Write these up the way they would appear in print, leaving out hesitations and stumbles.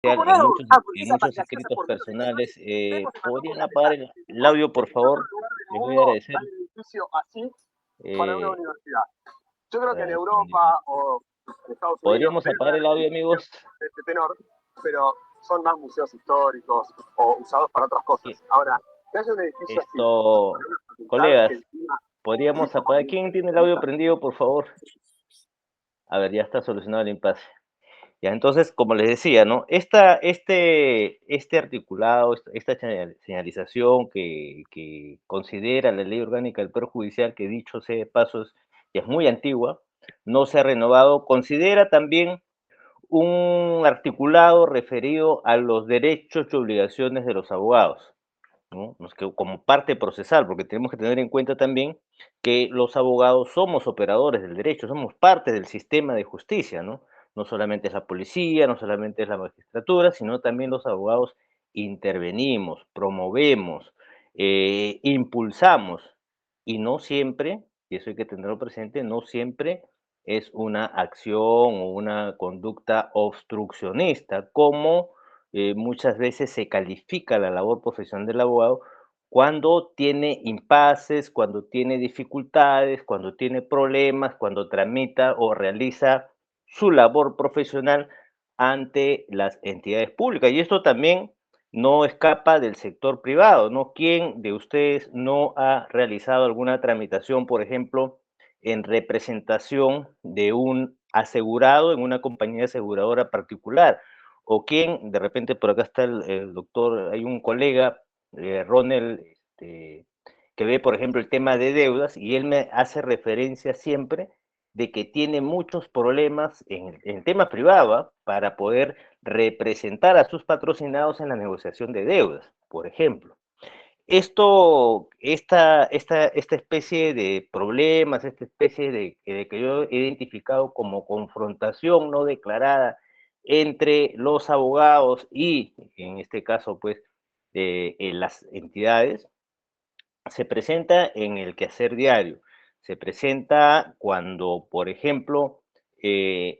¿Cómo en no? muchos, Ah, porque en esa muchos paseación escritos por pisos que estoy, personales. vengo tratando de ¿Podrían completar. apagar el audio, por Encontrar favor? un lugar de Les voy a laburo agradecer. para un edificio así para una Eh, universidad. Yo creo que en para un edificio. Europa o en Estados Unidos ¿Podríamos debe apagar haber el audio, edificios amigos? de este tenor, pero son más museos históricos o usados para otras Sí. cosas. Ahora, que haya un edificio así, para Esto, una facultad que colegas, encima ¿podríamos apagar? ¿Quién tiene el audio prendido, por favor? A ver, ya está solucionado el impasse. Ya, entonces, como les decía, ¿no? Este articulado, esta señalización que considera la Ley Orgánica del Poder Judicial, que dicho sea de paso, ya es muy antigua, no se ha renovado, considera también un articulado referido a los derechos y obligaciones de los abogados, ¿no? Como parte procesal, porque tenemos que tener en cuenta también que los abogados somos operadores del derecho, somos parte del sistema de justicia, ¿no? No solamente es la policía, no solamente es la magistratura, sino también los abogados intervenimos, promovemos, impulsamos, y no siempre, y eso hay que tenerlo presente, no siempre es una acción o una conducta obstruccionista, como muchas veces se califica la labor profesional del abogado cuando tiene impases, cuando tiene dificultades, cuando tiene problemas, cuando tramita o realiza su labor profesional ante las entidades públicas. Y esto también no escapa del sector privado, ¿no? ¿Quién de ustedes no ha realizado alguna tramitación, por ejemplo, en representación de un asegurado en una compañía aseguradora particular? O quién, de repente por acá está el doctor, hay un colega, Ronald, que ve, por ejemplo, el tema de deudas, y él me hace referencia siempre de que tiene muchos problemas en el tema privado, ¿ah? Para poder representar a sus patrocinados en la negociación de deudas, por ejemplo. Esta especie de problemas, esta especie de que yo he identificado como confrontación no declarada entre los abogados y, en este caso, pues, en las entidades, se presenta en el quehacer diario. Se presenta cuando, por ejemplo,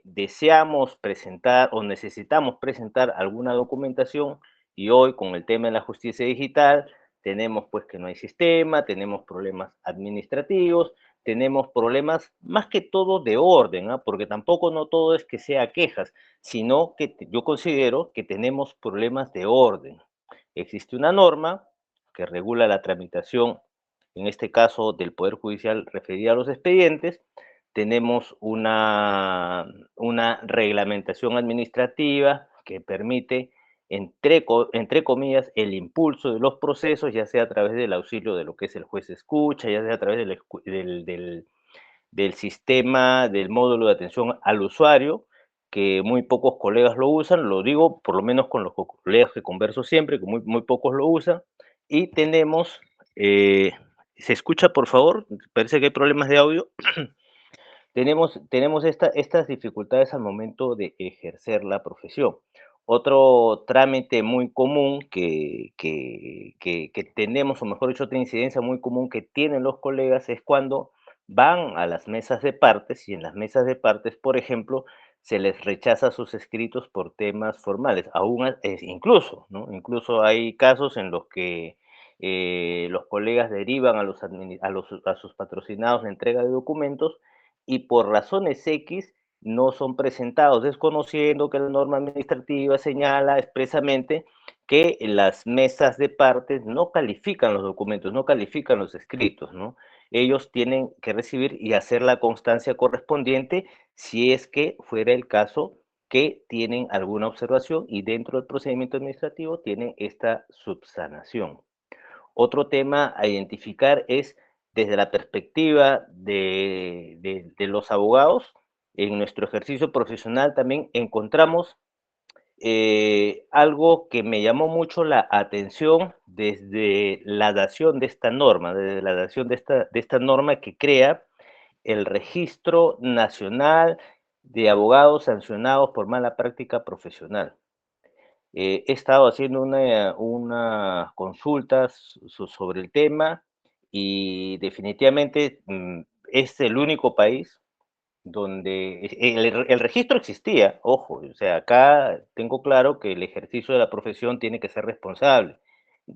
deseamos presentar o necesitamos presentar alguna documentación, y hoy con el tema de la justicia digital tenemos pues que no hay sistema, tenemos problemas administrativos, tenemos problemas más que todo de orden, ¿ah? Porque tampoco no todo es que sea quejas, sino que yo considero que tenemos problemas de orden. Existe una norma que regula la tramitación, en este caso del Poder Judicial referida a los expedientes. Tenemos una reglamentación administrativa que permite, entre comillas, el impulso de los procesos, ya sea a través del auxilio de lo que es el juez escucha, ya sea a través del sistema, del módulo de atención al usuario, que muy pocos colegas lo usan, lo digo por lo menos con los colegas que converso siempre, que muy pocos lo usan, y tenemos, eh, ¿se escucha por favor? Parece que hay problemas de audio. Tenemos estas dificultades al momento de ejercer la profesión. Otro trámite muy común que tenemos, o mejor dicho, otra incidencia muy común que tienen los colegas es cuando van a las mesas de partes, y en las mesas de partes, por ejemplo, se les rechaza sus escritos por temas formales. Incluso, ¿no? Incluso hay casos en los que los colegas derivan a sus patrocinados la entrega de documentos, y por razones X no son presentados, desconociendo que la norma administrativa señala expresamente que las mesas de partes no califican los documentos, no califican los escritos, ¿no? Ellos tienen que recibir y hacer la constancia correspondiente si es que fuera el caso que tienen alguna observación, y dentro del procedimiento administrativo tienen esta subsanación. Otro tema a identificar es desde la perspectiva de los abogados. En nuestro ejercicio profesional también encontramos algo que me llamó mucho la atención desde la dación de esta norma, desde la dación de esta norma que crea el Registro Nacional de Abogados Sancionados por Mala Práctica Profesional. He estado haciendo unas consultas sobre el tema, y definitivamente es el único país donde el registro existía, ojo, o sea, acá tengo claro que el ejercicio de la profesión tiene que ser responsable,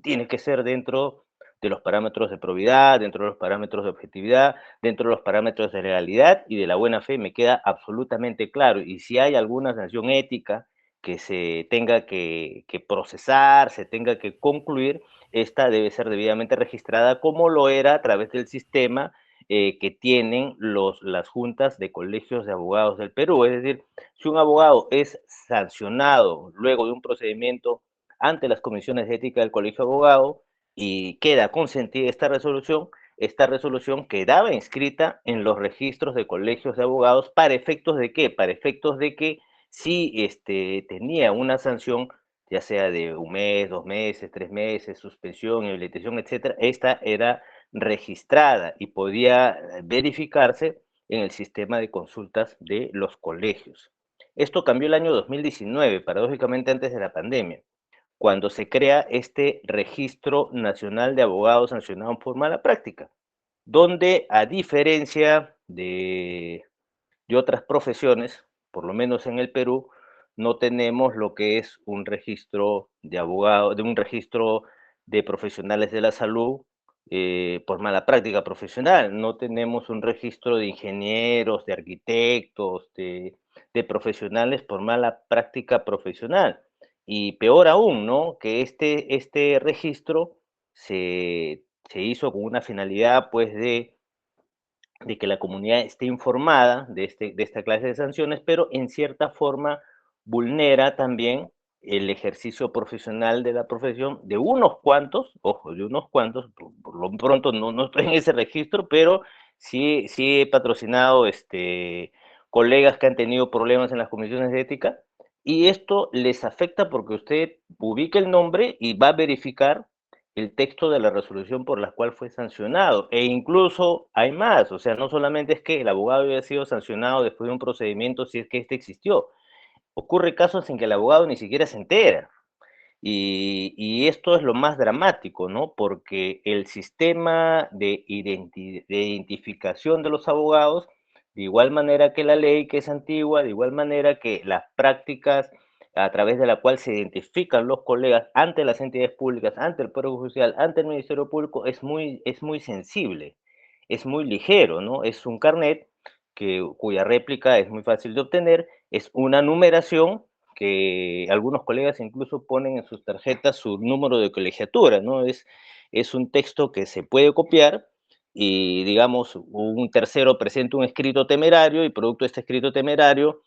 tiene que ser dentro de los parámetros de probidad, dentro de los parámetros de objetividad, dentro de los parámetros de legalidad y de la buena fe, me queda absolutamente claro. Y si hay alguna sanción ética que se tenga que procesar, se tenga que concluir, esta debe ser debidamente registrada como lo era a través del sistema que tienen las juntas de colegios de abogados del Perú. Es decir, si un abogado es sancionado luego de un procedimiento ante las comisiones de ética del colegio de abogados y queda consentida esta resolución quedaba inscrita en los registros de colegios de abogados para efectos de qué? Para efectos de que si tenía una sanción, ya sea de un mes, 2 meses, 3 meses, suspensión, inhabilitación, etcétera, esta era registrada y podía verificarse en el sistema de consultas de los colegios. Esto cambió el año 2019, paradójicamente antes de la pandemia, cuando se crea este Registro Nacional de Abogados Sancionados por Mala Práctica, donde a diferencia de otras profesiones, por lo menos en el Perú, no tenemos lo que es un registro de abogados, de un registro de profesionales de la salud por mala práctica profesional. No tenemos un registro de ingenieros, de arquitectos, de profesionales por mala práctica profesional. Y peor aún, ¿no? Que este registro se hizo con una finalidad, pues, de que la comunidad esté informada de esta clase de sanciones, pero en cierta forma vulnera también el ejercicio profesional de la profesión de unos cuantos, ojo, de unos cuantos, por lo pronto no estoy en ese registro, pero sí he patrocinado colegas que han tenido problemas en las comisiones de ética, y esto les afecta porque usted ubica el nombre y va a verificar el texto de la resolución por la cual fue sancionado. E incluso hay más, o sea, no solamente es que el abogado haya sido sancionado después de un procedimiento, si es que este existió. Ocurre casos en que el abogado ni siquiera se entera. Y esto es lo más dramático, ¿no? Porque el sistema de identificación de los abogados, de igual manera que la ley que es antigua, de igual manera que las prácticas a través de la cual se identifican los colegas ante las entidades públicas, ante el Poder Judicial, ante el Ministerio Público, es muy sensible, es muy ligero, ¿no? Es un carnet cuya réplica es muy fácil de obtener, es una numeración que algunos colegas incluso ponen en sus tarjetas su número de colegiatura, ¿no? Es un texto que se puede copiar y, digamos, un tercero presenta un escrito temerario y producto de este escrito temerario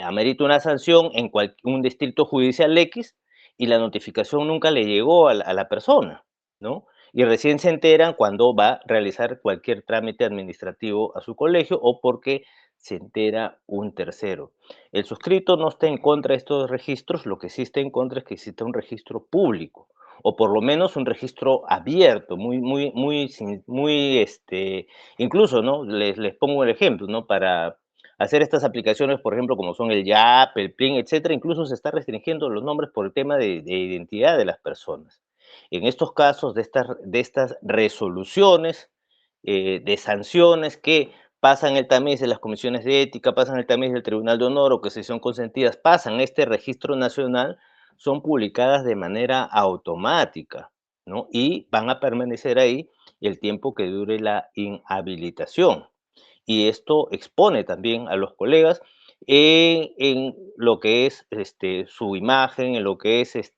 amerita una sanción en un distrito judicial X y la notificación nunca le llegó a la persona, ¿no? Y recién se enteran cuando va a realizar cualquier trámite administrativo a su colegio o porque se entera un tercero. El suscrito no está en contra de estos registros, lo que sí está en contra es que exista un registro público, o por lo menos un registro abierto, incluso, ¿no? Les pongo el ejemplo, ¿no? Para hacer estas aplicaciones, por ejemplo, como son el YAP, el PLIN, etcétera, incluso se está restringiendo los nombres por el tema de identidad de las personas. En estos casos de estas resoluciones de sanciones que pasan el tamiz de las comisiones de ética, pasan el tamiz del Tribunal de Honor o que si son consentidas, pasan este registro nacional, son publicadas de manera automática, ¿no? Y van a permanecer ahí el tiempo que dure la inhabilitación. Y esto expone también a los colegas en lo que es su imagen, en lo que es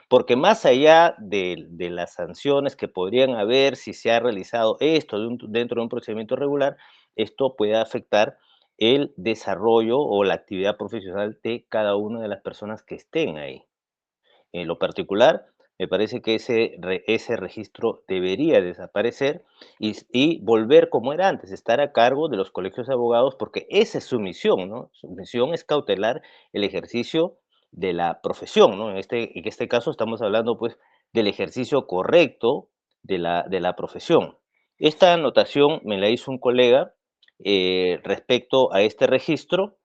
porque más allá de las sanciones que podrían haber si se ha realizado esto dentro de un procedimiento regular, esto puede afectar el desarrollo o la actividad profesional de cada una de las personas que estén ahí. En lo particular, me parece que ese registro debería desaparecer y volver como era antes, estar a cargo de los colegios de abogados, porque esa es su misión, ¿no? Su misión es cautelar el ejercicio de la profesión, ¿no? En este caso estamos hablando, pues, del ejercicio correcto de la profesión. Esta anotación me la hizo un colega respecto a este registro.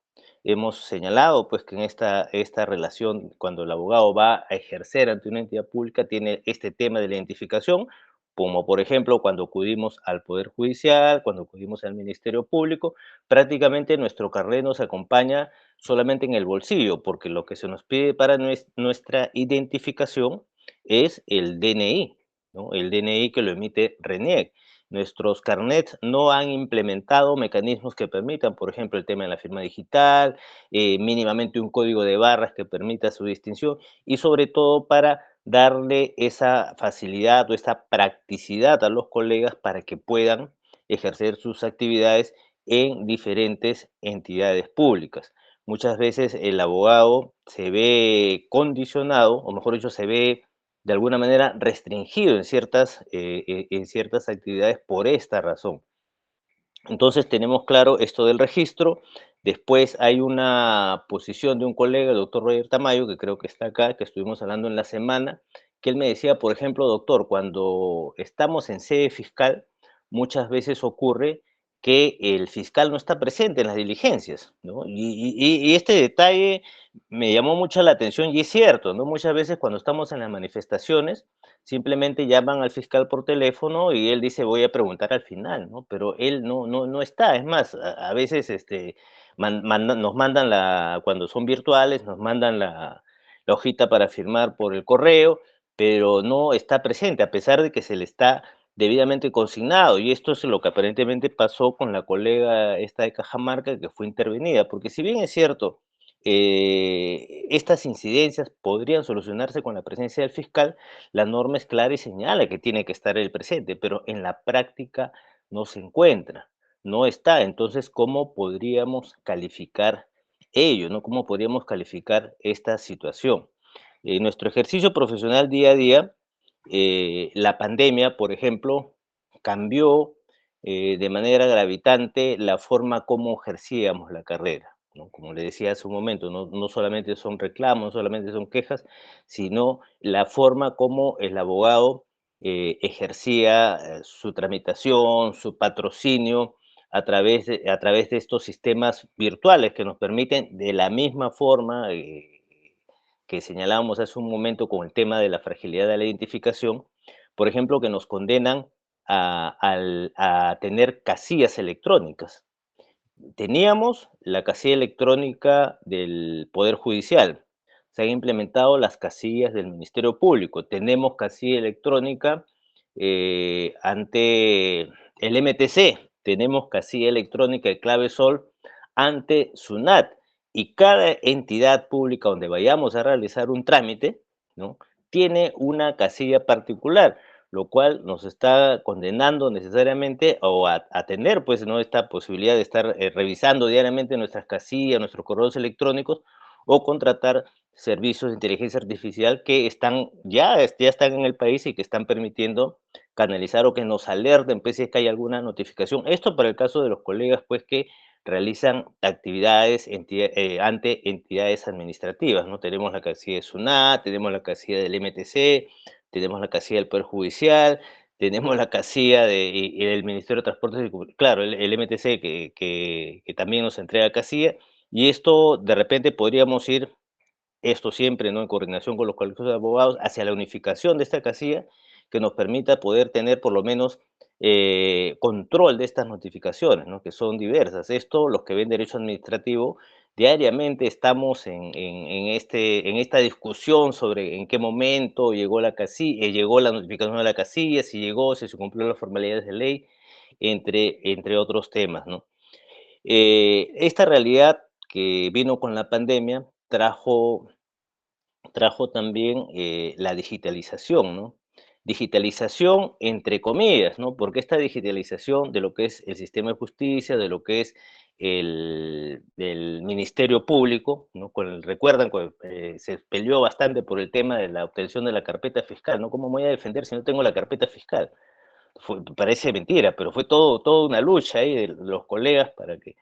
Hemos señalado pues que en esta relación, cuando el abogado va a ejercer ante una entidad pública, tiene este tema de la identificación, como por ejemplo cuando acudimos al Poder Judicial, cuando acudimos al Ministerio Público, prácticamente nuestro carnet nos acompaña solamente en el bolsillo, porque lo que se nos pide para nuestra identificación es el DNI, ¿no? El DNI que lo emite RENIEC. Nuestros carnets no han implementado mecanismos que permitan, por ejemplo, el tema de la firma digital, mínimamente un código de barras que permita su distinción y sobre todo para darle esa facilidad o esa practicidad a los colegas para que puedan ejercer sus actividades en diferentes entidades públicas. Muchas veces el abogado se ve condicionado, o mejor dicho, se ve de alguna manera restringido en ciertas actividades por esta razón. Entonces tenemos claro esto del registro. Después hay una posición de un colega, el doctor Roger Tamayo, que creo que está acá, que estuvimos hablando en la semana, que él me decía, por ejemplo, doctor, cuando estamos en sede fiscal, muchas veces ocurre que el fiscal no está presente en las diligencias, ¿no? Y este detalle me llamó mucho la atención y es cierto, ¿no? Muchas veces cuando estamos en las manifestaciones, simplemente llaman al fiscal por teléfono y él dice, voy a preguntar al final, ¿no? Pero él no está. Es más, a veces nos mandan cuando son virtuales, nos mandan la hojita para firmar por el correo, pero no está presente, a pesar de que se le está debidamente consignado. Y esto es lo que aparentemente pasó con la colega esta de Cajamarca que fue intervenida, porque si bien es cierto, estas incidencias podrían solucionarse con la presencia del fiscal, la norma es clara y señala que tiene que estar el presente, pero en la práctica no se encuentra, no está. Entonces, ¿cómo podríamos calificar ello, no? ¿Cómo podríamos calificar esta situación? En nuestro ejercicio profesional día a día, la pandemia, por ejemplo, cambió de manera gravitante la forma como ejercíamos la carrera, ¿no? Como le decía hace un momento, no solamente son reclamos, no solamente son quejas, sino la forma como el abogado ejercía su tramitación, su patrocinio a través de estos sistemas virtuales que nos permiten de la misma forma que señalábamos hace un momento con el tema de la fragilidad de la identificación, por ejemplo, que nos condenan a tener casillas electrónicas. Teníamos la casilla electrónica del Poder Judicial, se han implementado las casillas del Ministerio Público, tenemos casilla electrónica ante el MTC, tenemos casilla electrónica de clave Sol ante SUNAT, y cada entidad pública donde vayamos a realizar un trámite, ¿no? Tiene una casilla particular, lo cual nos está condenando necesariamente a tener pues no esta posibilidad de estar revisando diariamente nuestras casillas, nuestros correos electrónicos o contratar servicios de inteligencia artificial que ya están en el país y que están permitiendo canalizar o que nos alerten pues si es que hay alguna notificación. Esto para el caso de los colegas pues que realizan actividades ante entidades administrativas, ¿no? Tenemos la casilla de SUNAT, tenemos la casilla del MTC, tenemos la casilla del Poder Judicial, tenemos la casilla del Ministerio de Transportes y claro, el MTC que también nos entrega casilla, y esto de repente podríamos ir, esto siempre, ¿no? En coordinación con los colegios de abogados, hacia la unificación de esta casilla que nos permita poder tener por lo menos control de estas notificaciones, ¿no? Que son diversas. Esto, los que ven derecho administrativo, diariamente estamos en esta discusión sobre en qué momento llegó la casilla, llegó la notificación de la casilla, si llegó, si se cumplió las formalidades de ley, entre otros temas, ¿no? Esta realidad que vino con la pandemia trajo también la digitalización, ¿no? Digitalización entre comillas, ¿no? Porque esta digitalización de lo que es el sistema de justicia, de lo que es del Ministerio Público, ¿no? Recuerdan, se peleó bastante por el tema de la obtención de la carpeta fiscal, ¿no? ¿Cómo me voy a defender si no tengo la carpeta fiscal? Parece mentira, pero fue toda una lucha ahí de los colegas para que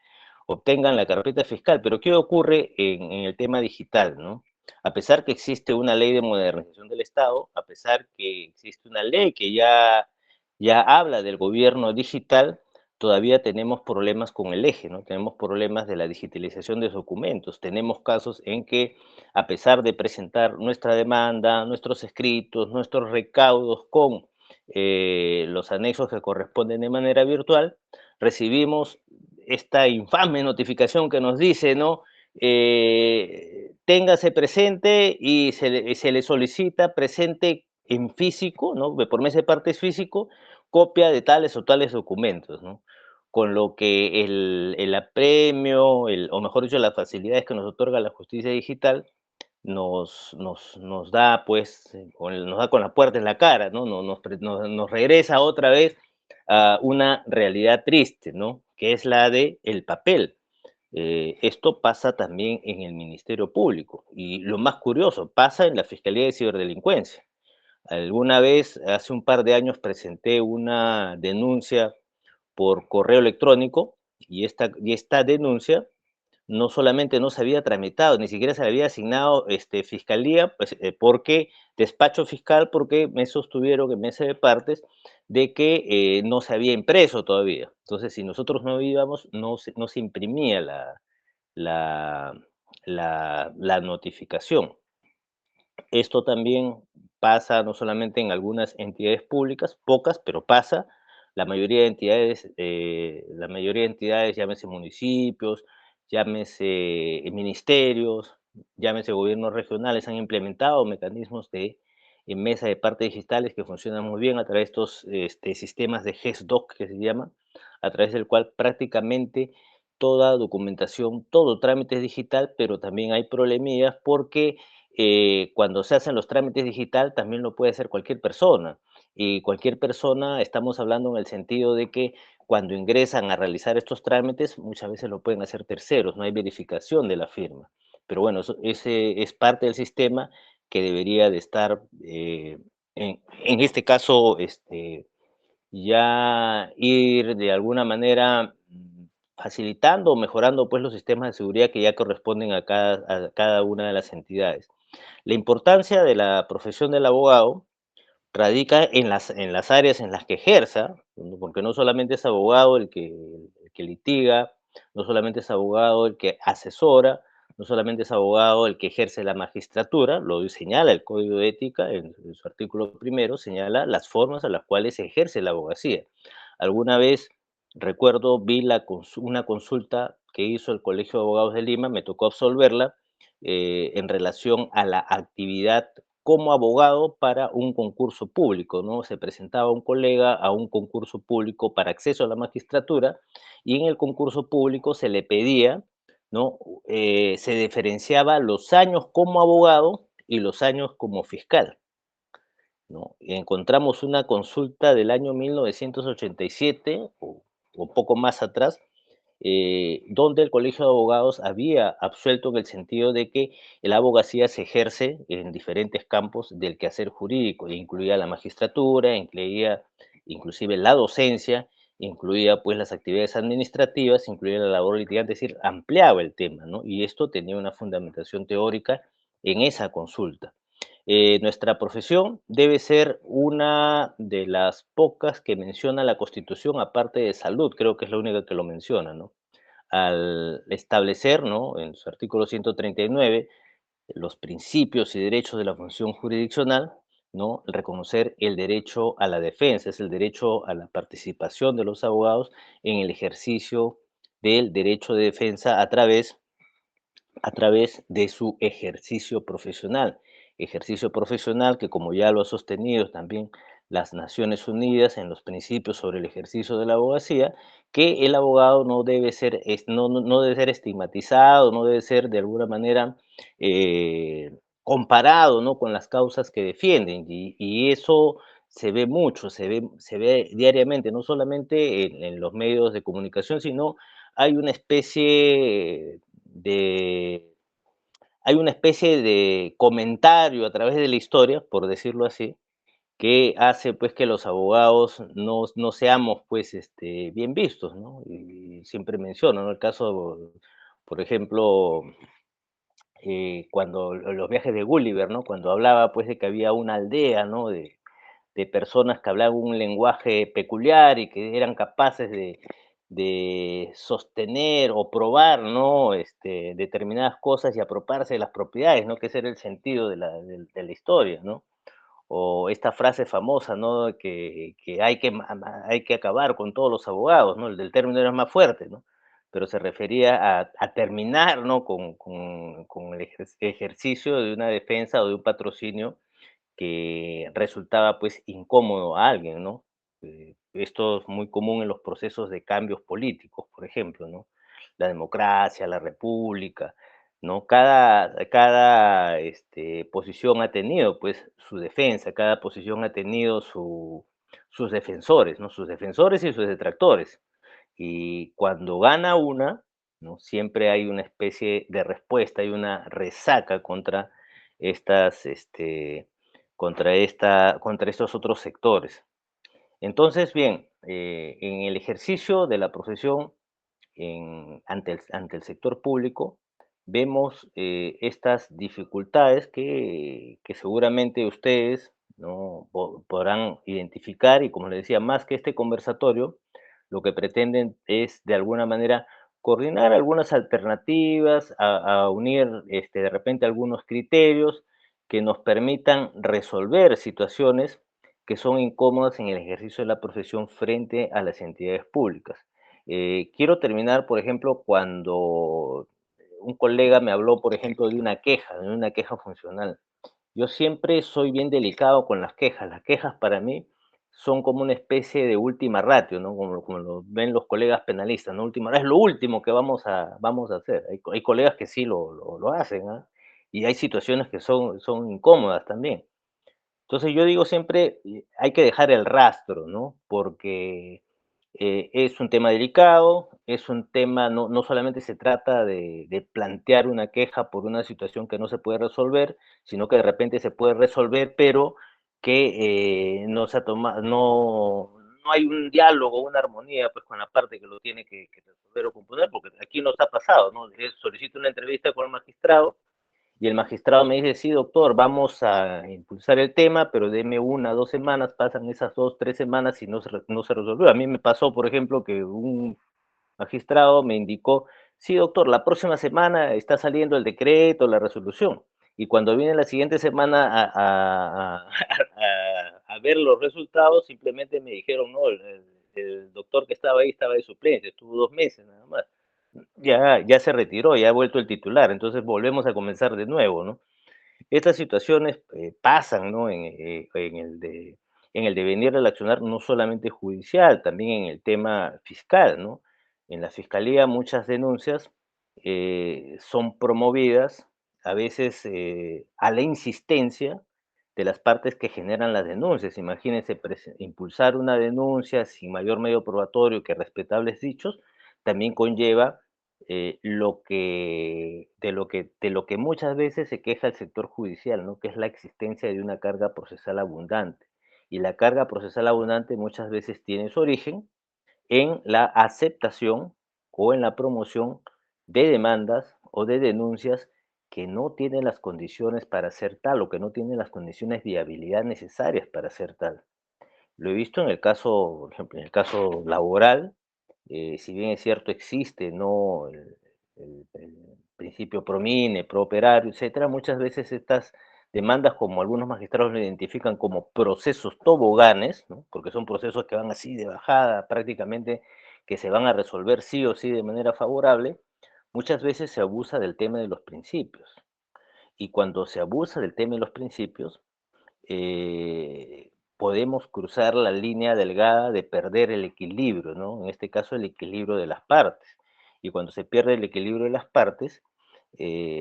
obtengan la carpeta fiscal. Pero ¿qué ocurre en el tema digital, no? A pesar que existe una ley de modernización del Estado, a pesar que existe una ley que ya habla del gobierno digital, todavía tenemos problemas con el eje, ¿no? Tenemos problemas de la digitalización de documentos. Tenemos casos en que, a pesar de presentar nuestra demanda, nuestros escritos, nuestros recaudos con los anexos que corresponden de manera virtual, recibimos esta infame notificación que nos dice, ¿no? Téngase presente y se le solicita presente en físico, ¿no? Por mes de partes físico, copia de tales o tales documentos, ¿no? Con lo que el apremio, o mejor dicho, las facilidades que nos otorga la justicia digital, nos da, pues, nos da con la puerta en la cara, ¿no? Nos regresa otra vez a una realidad triste, ¿no? Que es la de el papel. Esto pasa también en el Ministerio Público y lo más curioso, pasa en la Fiscalía de Ciberdelincuencia. Alguna vez, hace un par de años, presenté una denuncia por correo electrónico y esta denuncia no solamente no se había tramitado, ni siquiera se le había asignado fiscalía, pues, porque despacho fiscal, porque me sostuvieron en mesa de partes de que no se había impreso todavía. Entonces, si nosotros no íbamos, no se imprimía la, la notificación. Esto también pasa no solamente en algunas entidades públicas, pocas, pero pasa. La mayoría de entidades, llámese municipios, llámese ministerios, llámese gobiernos regionales, han implementado mecanismos de mesa de partes digitales que funcionan muy bien a través de estos sistemas de GESDOC que se llaman, a través del cual prácticamente toda documentación, todo trámite es digital, pero también hay problemillas porque cuando se hacen los trámites digital también lo puede hacer cualquier persona. Y cualquier persona, estamos hablando en el sentido de que cuando ingresan a realizar estos trámites, muchas veces lo pueden hacer terceros, no hay verificación de la firma. Pero bueno, ese es parte del sistema que debería de estar, en este caso, ya ir de alguna manera facilitando o mejorando pues los sistemas de seguridad que ya corresponden a cada una de las entidades. La importancia de la profesión del abogado radica en las áreas en las que ejerza, ¿no? Porque no solamente es abogado el que litiga, no solamente es abogado el que asesora, no solamente es abogado el que ejerce la magistratura, lo señala el Código de Ética en su artículo primero, señala las formas a las cuales se ejerce la abogacía. Alguna vez, recuerdo, vi una consulta que hizo el Colegio de Abogados de Lima, me tocó absolverla, en relación a la actividad como abogado para un concurso público, ¿no? Se presentaba un colega a un concurso público para acceso a la magistratura y en el concurso público se le pedía, ¿no? Se diferenciaba los años como abogado y los años como fiscal, ¿no? Y encontramos una consulta del año 1987 o poco más atrás, donde el Colegio de Abogados había absuelto en el sentido de que la abogacía se ejerce en diferentes campos del quehacer jurídico, incluía la magistratura, incluía inclusive la docencia, incluía pues las actividades administrativas, incluía la labor litigante, es decir, ampliaba el tema, ¿no? Y esto tenía una fundamentación teórica en esa consulta. Nuestra profesión debe ser una de las pocas que menciona la Constitución, aparte de salud, creo que es la única que lo menciona, ¿no? Al establecer, ¿no? En su artículo 139, los principios y derechos de la función jurisdiccional, ¿no? Reconocer el derecho a la defensa, es el derecho a la participación de los abogados en el ejercicio del derecho de defensa a través de su ejercicio profesional que como ya lo ha sostenido también las Naciones Unidas en los principios sobre el ejercicio de la abogacía, que el abogado no debe ser, no debe ser estigmatizado, no debe ser de alguna manera comparado, ¿no? Con las causas que defienden y eso se ve mucho, se ve diariamente, no solamente en los medios de comunicación, sino hay una especie de hay una especie de comentario a través de la historia, por decirlo así, que hace pues que los abogados no seamos pues bien vistos, ¿no? Y siempre menciono, ¿no? El caso, por ejemplo, cuando los viajes de Gulliver, ¿no? Cuando hablaba pues de que había una aldea, ¿no? De personas que hablaban un lenguaje peculiar y que eran capaces de sostener o probar, ¿no? Determinadas cosas y apropiarse de las propiedades, ¿no? Que ese era el sentido de la historia, ¿no? o esta frase famosa, ¿no? Que hay que acabar con todos los abogados, ¿no? El del término era más fuerte, ¿no? Pero se refería a terminar, ¿no? Con el ejercicio de una defensa o de un patrocinio que resultaba pues incómodo a alguien, ¿no? Esto es muy común en los procesos de cambios políticos, por ejemplo, ¿no? La democracia, la república, ¿no? Cada posición ha tenido pues su defensa, cada posición ha tenido sus defensores, ¿no? Sus defensores y sus detractores. Y cuando gana una, ¿no? Siempre hay una especie de respuesta, hay una resaca estas, este, contra estos otros sectores. Entonces, bien, en el ejercicio de la profesión ante el sector público, vemos estas dificultades que seguramente ustedes, ¿no? Podrán identificar y, como les decía, más que este conversatorio, lo que pretenden es de alguna manera coordinar algunas alternativas, a unir de repente algunos criterios que nos permitan resolver situaciones que son incómodas en el ejercicio de la profesión frente a las entidades públicas. Quiero terminar, por ejemplo, cuando un colega me habló, por ejemplo, de una queja funcional. Yo siempre soy bien delicado con las quejas. Las quejas para mí son como una especie de última ratio, ¿no? Como lo ven los colegas penalistas, ¿no? Última, es lo último que vamos a hacer. Hay colegas que sí lo hacen, ¿ah? Y hay situaciones que son incómodas también. Entonces yo digo siempre, hay que dejar el rastro, ¿no? Porque es un tema delicado, es un tema, no solamente se trata de plantear una queja por una situación que no se puede resolver, sino que de repente se puede resolver, pero que no se ha tomado, no hay un diálogo, una armonía pues con la parte que lo tiene que resolver o componer, porque aquí nos ha pasado, ¿no? Solicito una entrevista con el magistrado y el magistrado me dice, sí, doctor, vamos a impulsar el tema, pero deme 1 o 2 semanas, pasan esas 2 o 3 semanas y no se resolvió. A mí me pasó, por ejemplo, que un magistrado me indicó, sí, doctor, la próxima semana está saliendo el decreto, la resolución. Y cuando viene la siguiente semana a ver los resultados, simplemente me dijeron, no, el doctor que estaba ahí estaba de suplente, estuvo 2 meses nada más. Ya se retiró, ya ha vuelto el titular, entonces volvemos a comenzar de nuevo, ¿no? Estas situaciones pasan, ¿no? En el devenir del accionar no solamente judicial, también en el tema fiscal, ¿no? En la fiscalía muchas denuncias son promovidas a veces a la insistencia de las partes que generan las denuncias. Imagínense impulsar una denuncia sin mayor medio probatorio que respetables dichos, también conlleva de lo que muchas veces se queja el sector judicial, ¿no? Que es la existencia de una carga procesal abundante. Y la carga procesal abundante muchas veces tiene su origen en la aceptación o en la promoción de demandas o de denuncias que no tienen las condiciones para ser tal o que no tienen las condiciones de viabilidad necesarias para ser tal. Lo he visto en el caso, por ejemplo, en el caso laboral, si bien es cierto, existe, ¿no? El principio promine, pro operario, etcétera, muchas veces estas demandas, como algunos magistrados lo identifican como procesos toboganes, ¿no? Porque son procesos que van así de bajada, prácticamente que se van a resolver sí o sí de manera favorable, muchas veces se abusa del tema de los principios. Y cuando se abusa del tema de los principios, podemos cruzar la línea delgada de perder el equilibrio, ¿no? En este caso, el equilibrio de las partes. Y cuando se pierde el equilibrio de las partes,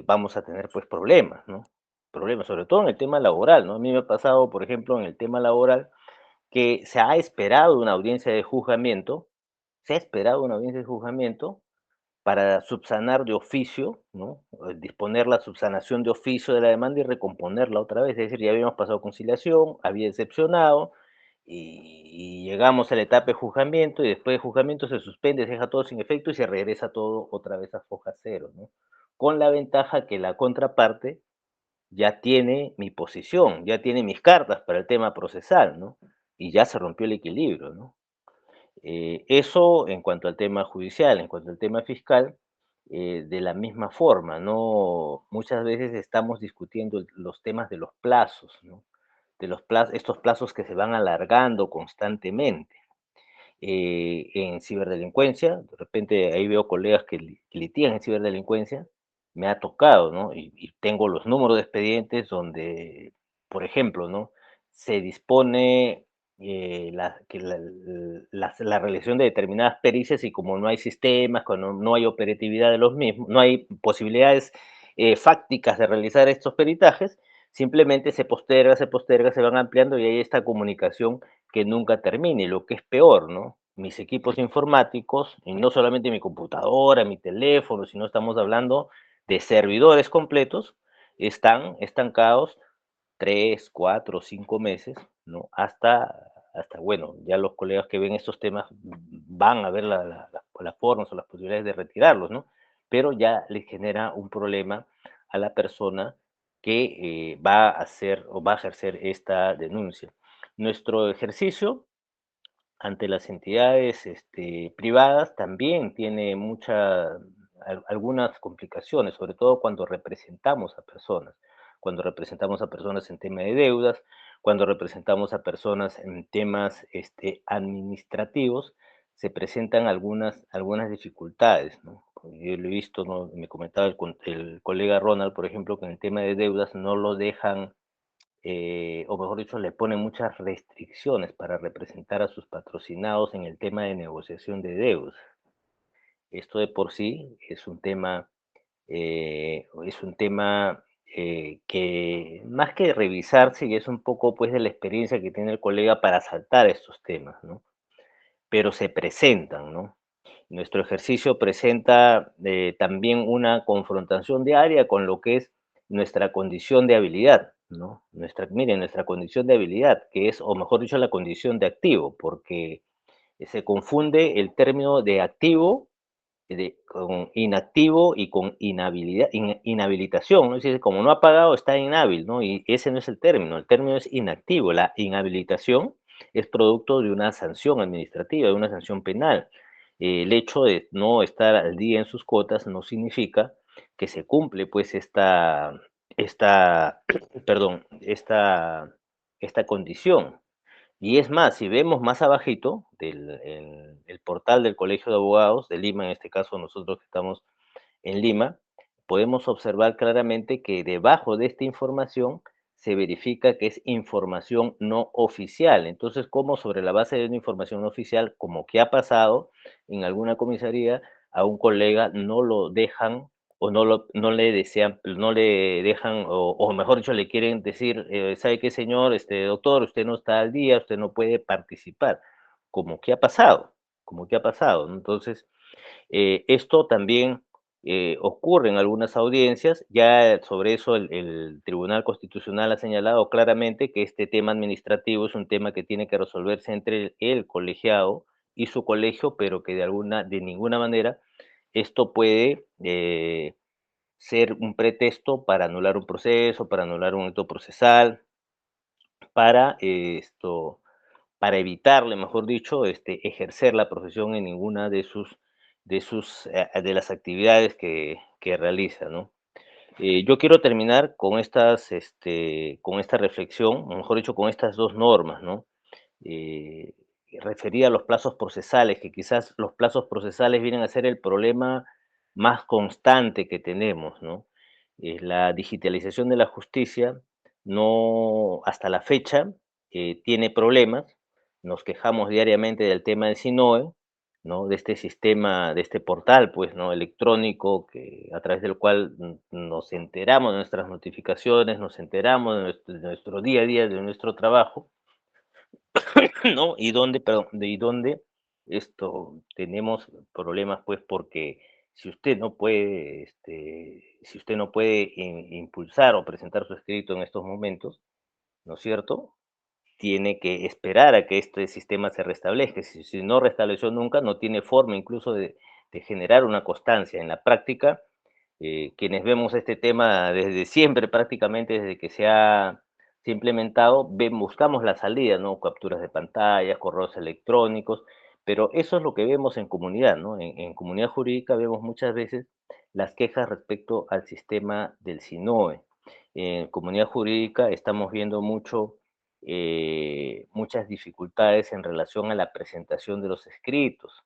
vamos a tener pues problemas, ¿no? Problemas, sobre todo en el tema laboral, ¿no? A mí me ha pasado, por ejemplo, en el tema laboral, que se ha esperado una audiencia de juzgamiento, se ha esperado una audiencia de juzgamiento para subsanar de oficio, ¿no? Disponer la subsanación de oficio de la demanda y recomponerla otra vez. Es decir, ya habíamos pasado conciliación, había excepcionado y llegamos a la etapa de juzgamiento y después de juzgamiento se suspende, se deja todo sin efecto y se regresa todo otra vez a foja cero, ¿no? Con la ventaja que la contraparte ya tiene mi posición, ya tiene mis cartas para el tema procesal, ¿no? Y ya se rompió el equilibrio, ¿no? Eso en cuanto al tema judicial, en cuanto al tema fiscal, de la misma forma, ¿no? Muchas veces estamos discutiendo los temas de los plazos, ¿no? estos plazos que se van alargando constantemente. En ciberdelincuencia, de repente ahí veo colegas que litigan en ciberdelincuencia, me ha tocado, ¿no? Y tengo los números de expedientes donde, por ejemplo, ¿no? Se dispone la realización de determinadas pericias y como no hay sistemas, cuando no hay operatividad de los mismos, no hay posibilidades fácticas de realizar estos peritajes, simplemente se posterga, se van ampliando y hay esta comunicación que nunca termine, lo que es peor, ¿no? Mis equipos informáticos, y no solamente mi computadora, mi teléfono, sino estamos hablando de servidores completos, están estancados 3, 4, 5 meses, ¿no? Hasta, bueno, ya los colegas que ven estos temas van a ver las formas o las posibilidades de retirarlos, ¿no? Pero ya les genera un problema a la persona que va a hacer o va a ejercer esta denuncia. Nuestro ejercicio ante las entidades privadas también tiene algunas complicaciones, sobre todo cuando representamos a personas. Cuando representamos a personas en tema de deudas, cuando representamos a personas en temas administrativos, se presentan algunas dificultades, ¿no? Yo lo he visto, ¿no? Me comentaba el colega Ronald, por ejemplo, que en el tema de deudas no lo dejan o mejor dicho, le pone muchas restricciones para representar a sus patrocinados en el tema de negociación de deudas. Esto de por sí es un tema que más que revisarse, y es un poco pues de la experiencia que tiene el colega para saltar estos temas, ¿no? Pero se presentan, ¿no? Nuestro ejercicio presenta también una confrontación diaria con lo que es nuestra condición de habilidad, ¿no? Miren, nuestra condición de habilidad, que es, o mejor dicho, la condición de activo, porque se confunde el término de activo con inactivo y con inhabilitación, ¿no? Es decir, como no ha pagado, está inhábil, ¿no? Y ese no es el término es inactivo. La inhabilitación es producto de una sanción administrativa, de una sanción penal. El hecho de no estar al día en sus cuotas no significa que se cumple, pues, esta, perdón, esta condición. Y es más, si vemos más abajito el portal del Colegio de Abogados de Lima, en este caso nosotros que estamos en Lima, podemos observar claramente que debajo de esta información se verifica que es información no oficial. Entonces, ¿cómo sobre la base de una información no oficial, como que ha pasado en alguna comisaría, a un colega no lo dejan o no le desean, no le dejan, o mejor dicho, le quieren decir, ¿sabe qué, señor, doctor, usted no está al día, usted no puede participar? Como que ha pasado, como que ha pasado, ¿no? Entonces, esto también ocurre en algunas audiencias, ya sobre eso el Tribunal Constitucional ha señalado claramente que este tema administrativo es un tema que tiene que resolverse entre el colegiado y su colegio, pero que de ninguna manera esto puede ser un pretexto para anular un proceso, para anular un acto procesal, para para evitarle, mejor dicho, ejercer la profesión en ninguna de las actividades que realiza, ¿no? Yo quiero terminar con esta reflexión, o mejor dicho, con estas dos normas, ¿no? eh, Referida a los plazos procesales, que quizás los plazos procesales vienen a ser el problema más constante que tenemos, ¿no? La digitalización de la justicia no, hasta la fecha, tiene problemas. Nos quejamos diariamente del tema del SINOE, ¿no? De este sistema, de este portal, pues, ¿no? Electrónico, a través del cual nos enteramos de nuestras notificaciones, nos enteramos de nuestro día a día, de nuestro trabajo, ¿no? Y donde tenemos problemas, pues, porque si usted no puede impulsar o presentar su escrito en estos momentos, ¿no es cierto? Tiene que esperar a que este sistema se restablezca. Si no restableció nunca, no tiene forma incluso de generar una constancia. En la práctica, quienes vemos este tema desde siempre, prácticamente desde que se ha implementado, buscamos la salida, ¿no? Capturas de pantallas, correos electrónicos, pero eso es lo que vemos en comunidad, ¿no? En comunidad jurídica vemos muchas veces las quejas respecto al sistema del SINOE. En comunidad jurídica estamos viendo mucho. muchas dificultades en relación a la presentación de los escritos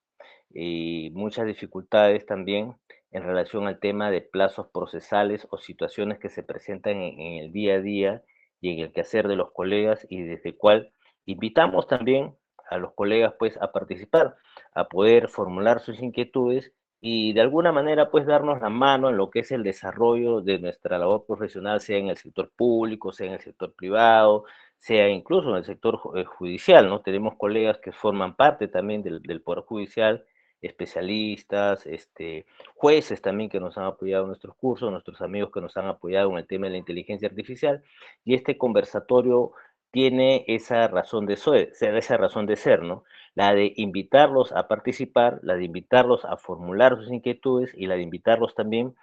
y muchas dificultades también en relación al tema de plazos procesales o situaciones que se presentan en el día a día y en el quehacer de los colegas y desde el cual invitamos también a los colegas pues a participar, a poder formular sus inquietudes y de alguna manera pues darnos la mano en lo que es el desarrollo de nuestra labor profesional, sea en el sector público, sea en el sector privado, sea incluso en el sector judicial, ¿no? Tenemos colegas que forman parte también del Poder Judicial, especialistas, jueces también que nos han apoyado en nuestros cursos, nuestros amigos que nos han apoyado en el tema de la inteligencia artificial, y este conversatorio tiene esa razón de ser, esa razón de ser, ¿no? La de invitarlos a participar, la de invitarlos a formular sus inquietudes y la de invitarlos también,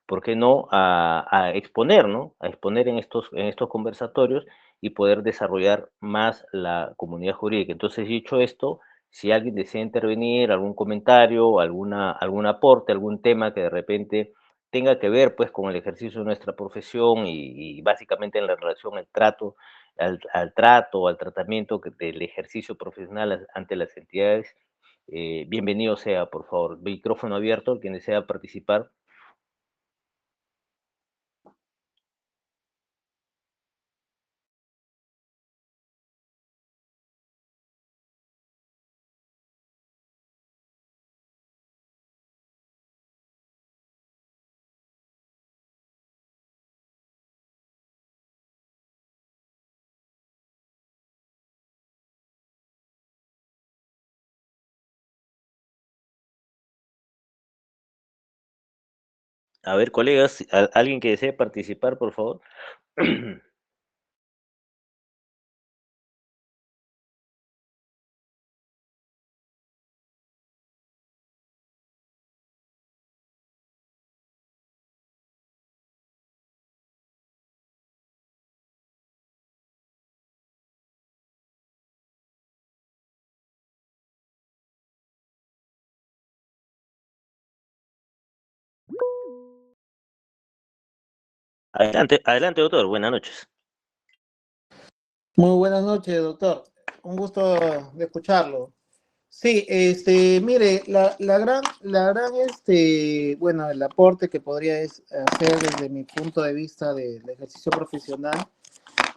¿por qué no?, a exponer, ¿no? A exponer en estos conversatorios y poder desarrollar más la comunidad jurídica. Entonces, dicho esto, si alguien desea intervenir, algún comentario, algún aporte, algún tema que de repente tenga que ver pues con el ejercicio de nuestra profesión y básicamente en la relación al trato, al tratamiento del ejercicio profesional ante las entidades, bienvenido sea, por favor. Micrófono abierto, quien desea participar. A ver, colegas, alguien que desee participar, por favor. Adelante, adelante, doctor. Buenas noches. Muy buenas noches, doctor. Un gusto de escucharlo. Sí, mire, bueno, el aporte que podría hacer desde mi punto de vista del ejercicio profesional,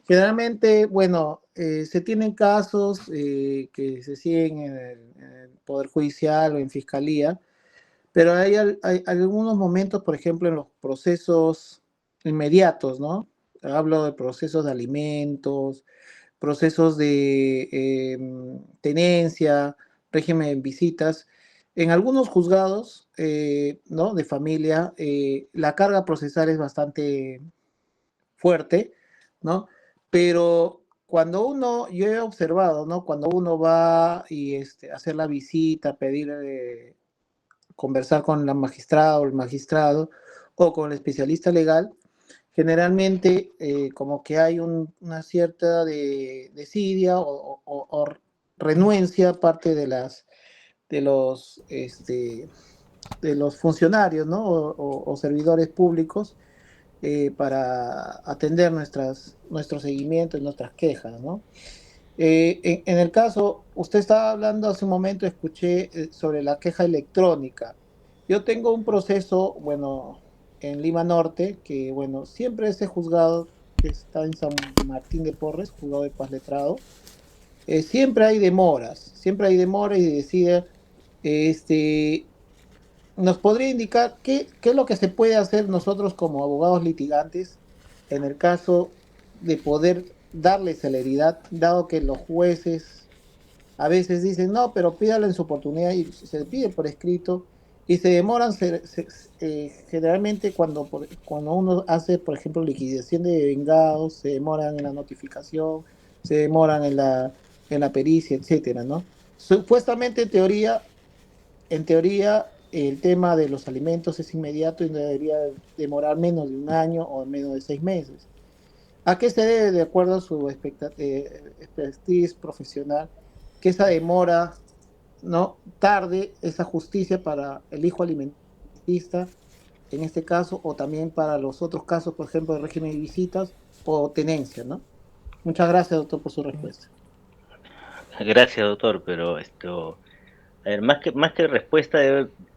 generalmente, bueno, se tienen casos que se siguen en el Poder Judicial o en Fiscalía, pero hay algunos momentos, por ejemplo, en los procesos inmediatos, ¿no? Hablo de procesos de alimentos, procesos de tenencia, régimen de visitas. En algunos juzgados, ¿no?, de familia, la carga procesal es bastante fuerte, ¿no? Pero cuando yo he observado, ¿no?, cuando uno va y hacer la visita, pedir, conversar con la magistrada o el magistrado o con el especialista legal, generalmente como que hay una cierta desidia o renuencia parte de los funcionarios, ¿no?, o servidores públicos para atender nuestros seguimientos y nuestras quejas, ¿no? En el caso, usted estaba hablando hace un momento, escuché sobre la queja electrónica. Yo tengo un proceso, bueno, en Lima Norte, que, bueno, siempre ese juzgado que está en San Martín de Porres, juzgado de paz letrado, siempre hay demoras y decide, este, ¿nos podría indicar qué es lo que se puede hacer nosotros como abogados litigantes en el caso de poder darle celeridad, dado que los jueces a veces dicen, no, pero pídalo en su oportunidad y se le pide por escrito y se demoran generalmente cuando uno hace, por ejemplo, liquidación de vengados, se demoran en la notificación, se demoran en la pericia, etcétera, ¿no? Supuestamente en teoría, el tema de los alimentos es inmediato y no debería demorar menos de un año o menos de 6 meses. ¿A qué se debe, de acuerdo a su expertise profesional, que esa demora no tarde esa justicia para el hijo alimentista, en este caso, o también para los otros casos, por ejemplo, de régimen de visitas o tenencia, ¿no? Muchas gracias, doctor, por su respuesta. Gracias, doctor, pero a ver, más que respuesta,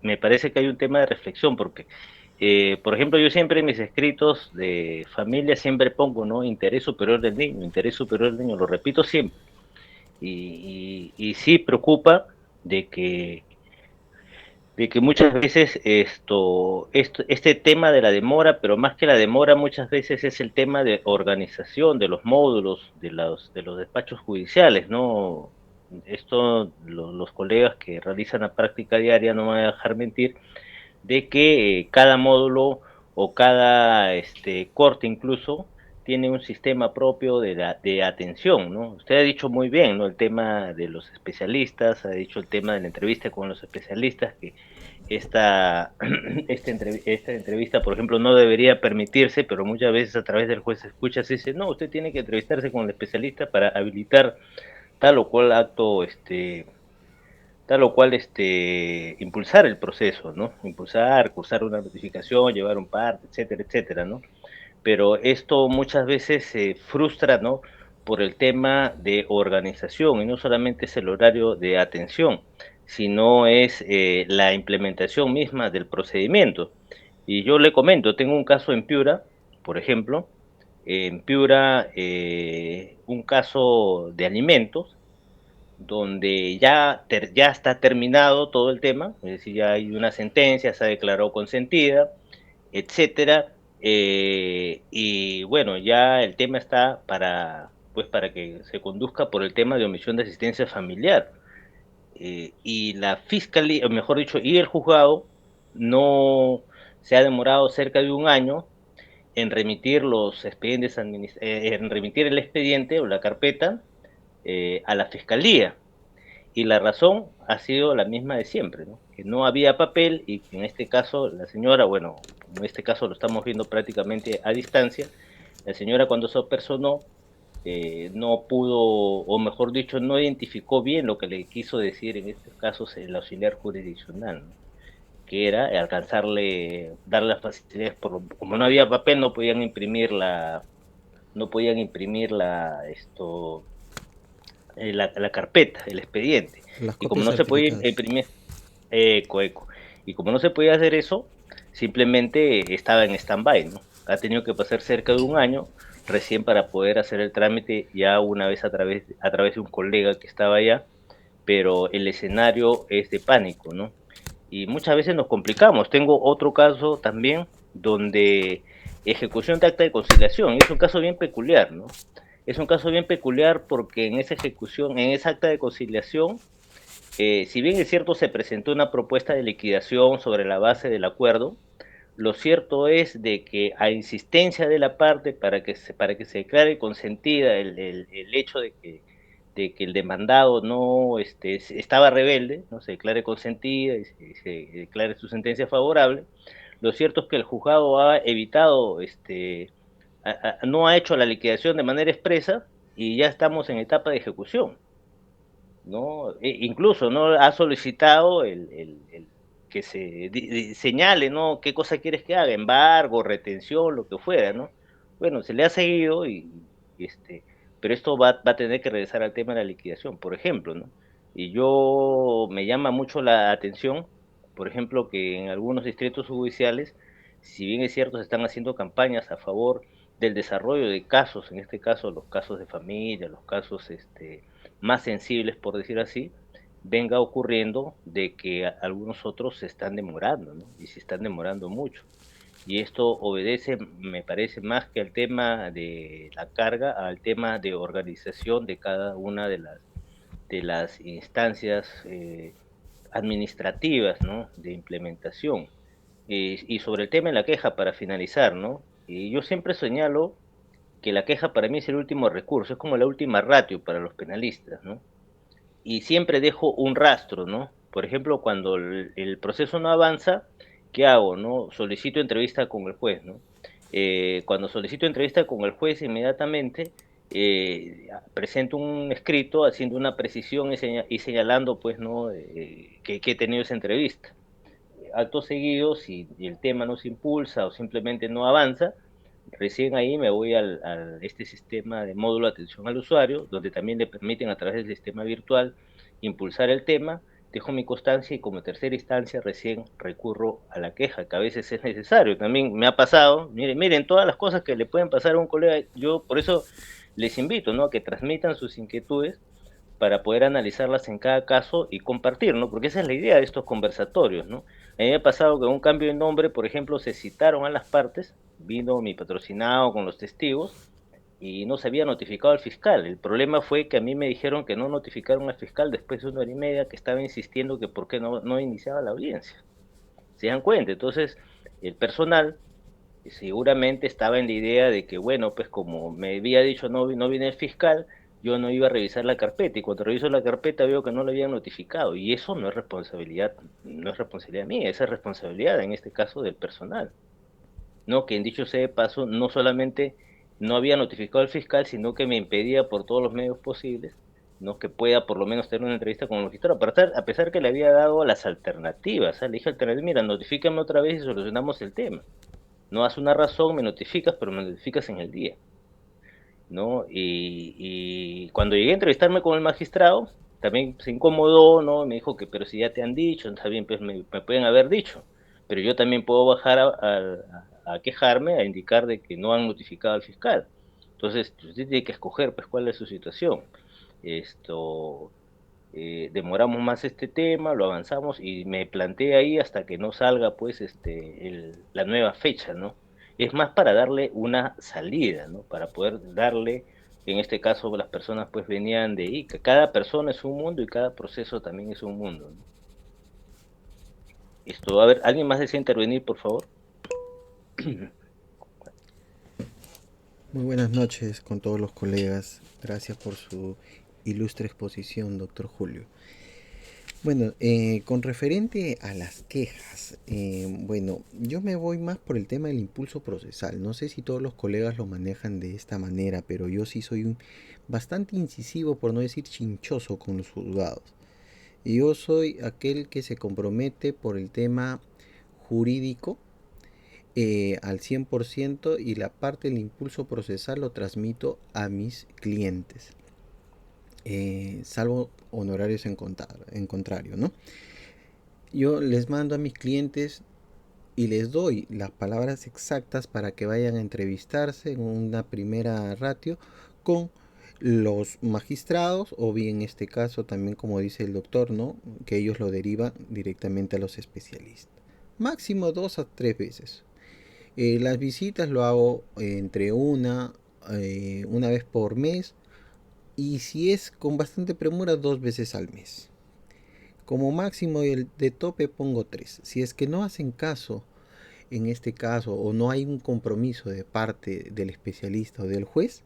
me parece que hay un tema de reflexión, porque, por ejemplo, yo siempre en mis escritos de familia siempre pongo, ¿no? Interés superior del niño, interés superior del niño, lo repito siempre. Y sí preocupa de que, de que muchas veces este tema de la demora, pero más que la demora, muchas veces es el tema de organización de los módulos, de los despachos judiciales, ¿no? Esto, los colegas que realizan la práctica diaria no me van a dejar mentir, de que cada módulo o cada corte incluso tiene un sistema propio de atención, ¿no? Usted ha dicho muy bien, ¿no? El tema de los especialistas, ha dicho el tema de la entrevista con los especialistas, que esta, esta entrevista, por ejemplo, no debería permitirse, pero muchas veces a través del juez escucha se dice, no, usted tiene que entrevistarse con el especialista para habilitar tal o cual acto, tal o cual impulsar el proceso, ¿no? Impulsar, cursar una notificación, llevar un parte, etcétera, etcétera, ¿no? Pero esto muchas veces se frustra, ¿no? Por el tema de organización, y no solamente es el horario de atención, sino es la implementación misma del procedimiento. Y yo le comento, tengo un caso en Piura, por ejemplo, en Piura, un caso de alimentos, donde ya está terminado todo el tema, es decir, ya hay una sentencia, se ha declarado consentida, etcétera, y bueno, ya el tema está pues para que se conduzca por el tema de omisión de asistencia familiar. Y la fiscalía, o mejor dicho, y el juzgado no se ha demorado cerca de un año en remitir los expedientes, en remitir el expediente o la carpeta a la fiscalía. Y la razón ha sido la misma de siempre, ¿no? Que no había papel y que en este caso la señora, bueno, en este caso lo estamos viendo prácticamente a distancia, la señora cuando se personó no pudo, o mejor dicho, no identificó bien lo que le quiso decir en estos casos el auxiliar jurisdiccional, ¿no? Que era alcanzarle, dar las facilidades, como no había papel, no podían imprimir la carpeta, el expediente. Las Y como copias no se podía certificadas. imprimir, eco. Y como no se podía hacer eso, simplemente estaba en stand-by, ¿no? Ha tenido que pasar cerca de un año recién para poder hacer el trámite ya una vez a través de un colega que estaba allá, pero el escenario es de pánico, ¿no? Y muchas veces nos complicamos. Tengo otro caso también donde ejecución de acta de conciliación, es un caso bien peculiar, ¿no? Es un caso bien peculiar porque en esa ejecución, en esa acta de conciliación, si bien es cierto se presentó una propuesta de liquidación sobre la base del acuerdo, lo cierto es de que a insistencia de la parte para que se declare consentida el hecho de que el demandado no estaba rebelde, no se declare consentida y se declare su sentencia favorable, lo cierto es que el juzgado ha evitado, no ha hecho la liquidación de manera expresa y ya estamos en etapa de ejecución. ¿No? Incluso no ha solicitado que señale, ¿no? ¿Qué cosa quieres que haga? Embargo, retención, lo que fuera, ¿no? Bueno, se le ha seguido y pero esto va a tener que regresar al tema de la liquidación, por ejemplo, ¿no? Y yo me llama mucho la atención, por ejemplo, que en algunos distritos judiciales, si bien es cierto, se están haciendo campañas a favor del desarrollo de casos, en este caso los casos de familia, los casos más sensibles, por decir así, venga ocurriendo de que algunos otros se están demorando, ¿no? Y se están demorando mucho. Y esto obedece, me parece, más que al tema de la carga, al tema de organización de cada una de las instancias administrativas, ¿no? De implementación. Y sobre el tema de la queja, para finalizar, ¿no? Y yo siempre señalo que la queja para mí es el último recurso, es como la última ratio para los penalistas, ¿no? Y siempre dejo un rastro, ¿no? Por ejemplo, cuando el proceso no avanza, ¿qué hago, no? Solicito entrevista con el juez, ¿no? Cuando solicito entrevista con el juez, inmediatamente presento un escrito haciendo una precisión y señalando, pues, ¿no? Que he tenido esa entrevista. Acto seguido, si el tema no se impulsa o simplemente no avanza, Recién ahí me voy este sistema de módulo de atención al usuario, donde también le permiten a través del sistema virtual impulsar el tema, dejo mi constancia y como tercera instancia recién recurro a la queja, que a veces es necesario. También me ha pasado, miren todas las cosas que le pueden pasar a un colega, yo por eso les invito, ¿no?, a que transmitan sus inquietudes para poder analizarlas en cada caso y compartir, ¿no? Porque esa es la idea de estos conversatorios, ¿no? A mí me ha pasado que en un cambio de nombre, por ejemplo, se citaron a las partes, vino mi patrocinado con los testigos y no se había notificado al fiscal. El problema fue que a mí me dijeron que no notificaron al fiscal después de 1 hora y media, que estaba insistiendo que por qué no iniciaba la audiencia. ¿Se dan cuenta? Entonces, el personal seguramente estaba en la idea de que, bueno, pues como me había dicho no viene el fiscal, yo no iba a revisar la carpeta y cuando reviso la carpeta veo que no lo habían notificado y eso no es responsabilidad mía, esa es responsabilidad en este caso del personal, ¿no? Que en dicho sea de paso, no solamente no había notificado al fiscal, sino que me impedía por todos los medios posibles, ¿no?, que pueda por lo menos tener una entrevista con el magistrado, a pesar que le había dado las alternativas, le dije alternativas, mira, notifícame otra vez y solucionamos el tema. No das una razón, me notificas, pero me notificas en el día, ¿no? Y cuando llegué a entrevistarme con el magistrado, también se incomodó, ¿no? Me dijo que, pero si ya te han dicho, está bien, pues me pueden haber dicho, pero yo también puedo bajar a quejarme, a indicar de que no han notificado al fiscal. Entonces, usted tiene que escoger, pues, cuál es su situación. Esto, demoramos más este tema, lo avanzamos y me planteé ahí hasta que no salga pues la nueva fecha, ¿no? Es más para darle una salida, ¿no? Para poder darle, en este caso las personas pues venían de Ica, cada persona es un mundo y cada proceso también es un mundo, ¿no? A ver, ¿alguien más desea intervenir, por favor? Muy buenas noches con todos los colegas. Gracias por su ilustre exposición, doctor Julio. Bueno, con referente a las quejas, bueno, yo me voy más por el tema del impulso procesal. No sé si todos los colegas lo manejan de esta manera, pero yo sí soy bastante incisivo, por no decir chinchoso, con los juzgados. Y yo soy aquel que se compromete por el tema jurídico al 100% y la parte del impulso procesal lo transmito a mis clientes, salvo honorarios en contrario, ¿no? Yo les mando a mis clientes y les doy las palabras exactas para que vayan a entrevistarse en una primera ratio con los magistrados o bien en este caso también, como dice el doctor, ¿no?, que ellos lo derivan directamente a los especialistas. Máximo 2 a 3 veces. Las visitas lo hago entre una vez por mes y si es con bastante premura 2 veces al mes. Como máximo de tope pongo 3. Si es que no hacen caso en este caso o no hay un compromiso de parte del especialista o del juez,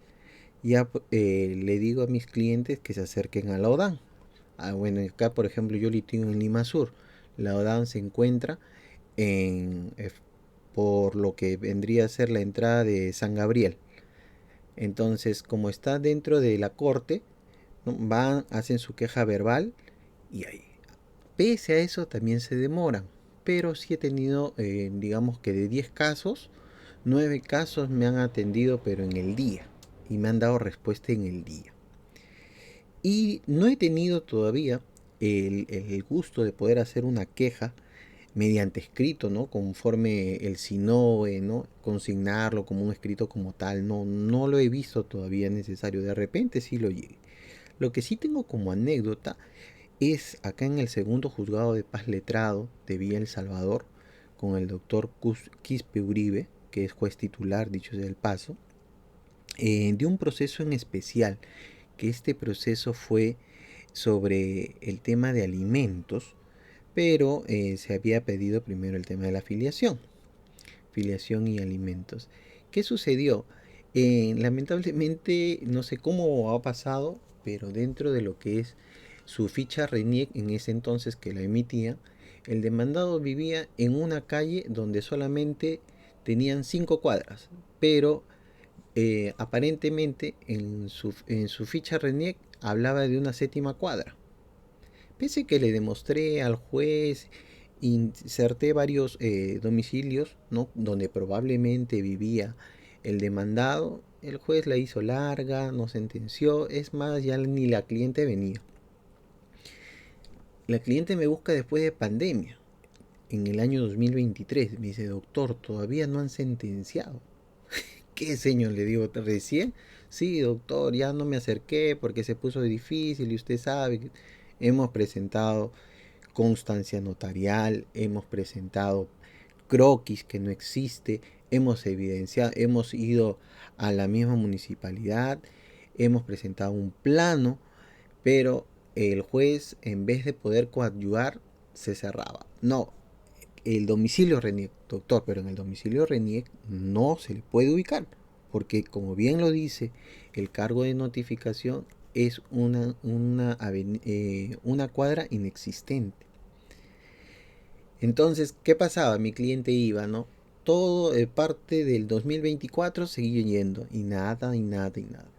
ya le digo a mis clientes que se acerquen a la ODAN. Bueno, acá por ejemplo yo litigo en Lima Sur. La ODAN se encuentra en por lo que vendría a ser la entrada de San Gabriel. Entonces, como está dentro de la corte, ¿no?, van, hacen su queja verbal y ahí. Pese a eso también se demoran, pero sí he tenido, digamos que de 10 casos, 9 casos me han atendido pero en el día y me han dado respuesta en el día. Y no he tenido todavía el gusto de poder hacer una queja mediante escrito, ¿no?, conforme el SINOE, ¿no?, consignarlo como un escrito como tal, no lo he visto todavía necesario, de repente sí lo llegue. Lo que sí tengo como anécdota es acá en el segundo juzgado de paz letrado de Villa El Salvador, con el doctor Quispe Uribe, que es juez titular, dicho sea el paso, de un proceso en especial, que este proceso fue sobre el tema de alimentos, pero se había pedido primero el tema de la filiación y alimentos. ¿Qué sucedió? Lamentablemente, no sé cómo ha pasado, pero dentro de lo que es su ficha RENIEC en ese entonces que la emitía, el demandado vivía en una calle donde solamente tenían 5 cuadras, pero aparentemente en su ficha RENIEC hablaba de una 7ª cuadra. Pese que le demostré al juez, inserté varios domicilios, ¿no?, donde probablemente vivía El demandado, el juez la hizo larga, no sentenció, es más, ya ni la cliente venía. La cliente me busca después de pandemia, en el año 2023. Me dice, doctor, todavía no han sentenciado. ¿Qué, señor? Le digo, ¿recién? Sí, doctor, ya no me acerqué porque se puso difícil y usted sabe que hemos presentado constancia notarial, hemos presentado croquis que no existe, hemos evidenciado, hemos ido a la misma municipalidad, hemos presentado un plano, pero el juez, en vez de poder coadyuvar, se cerraba. No, el domicilio RENIEC, doctor, pero en el domicilio RENIEC no se le puede ubicar, porque como bien lo dice, el cargo de notificación es una cuadra inexistente. Entonces, ¿qué pasaba? Mi cliente iba, ¿no? Todo parte del 2024 seguía yendo y nada, y nada, y nada.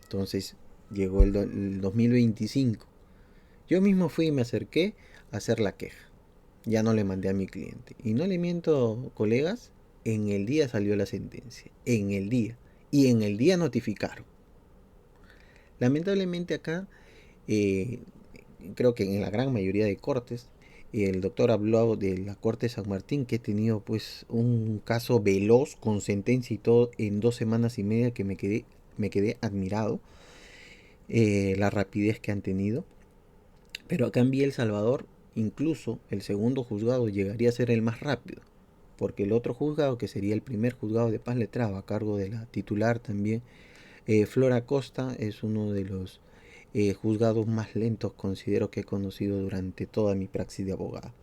Entonces, llegó el 2025. Yo mismo fui y me acerqué a hacer la queja. Ya no le mandé a mi cliente. Y no le miento, colegas, en el día salió la sentencia. En el día. Y en el día notificaron. Lamentablemente acá, eh, creo que en la gran mayoría de cortes, el doctor habló de la Corte de San Martín, que he tenido pues un caso veloz con sentencia y todo en 2 semanas y media, que me quedé admirado, la rapidez que han tenido. Pero acá en Vía El Salvador, incluso el segundo juzgado llegaría a ser el más rápido, porque el otro juzgado, que sería el primer juzgado de paz letrado, a cargo de la titular también, Flora Costa, es uno de los juzgados más lentos, considero, que he conocido durante toda mi praxis de abogado.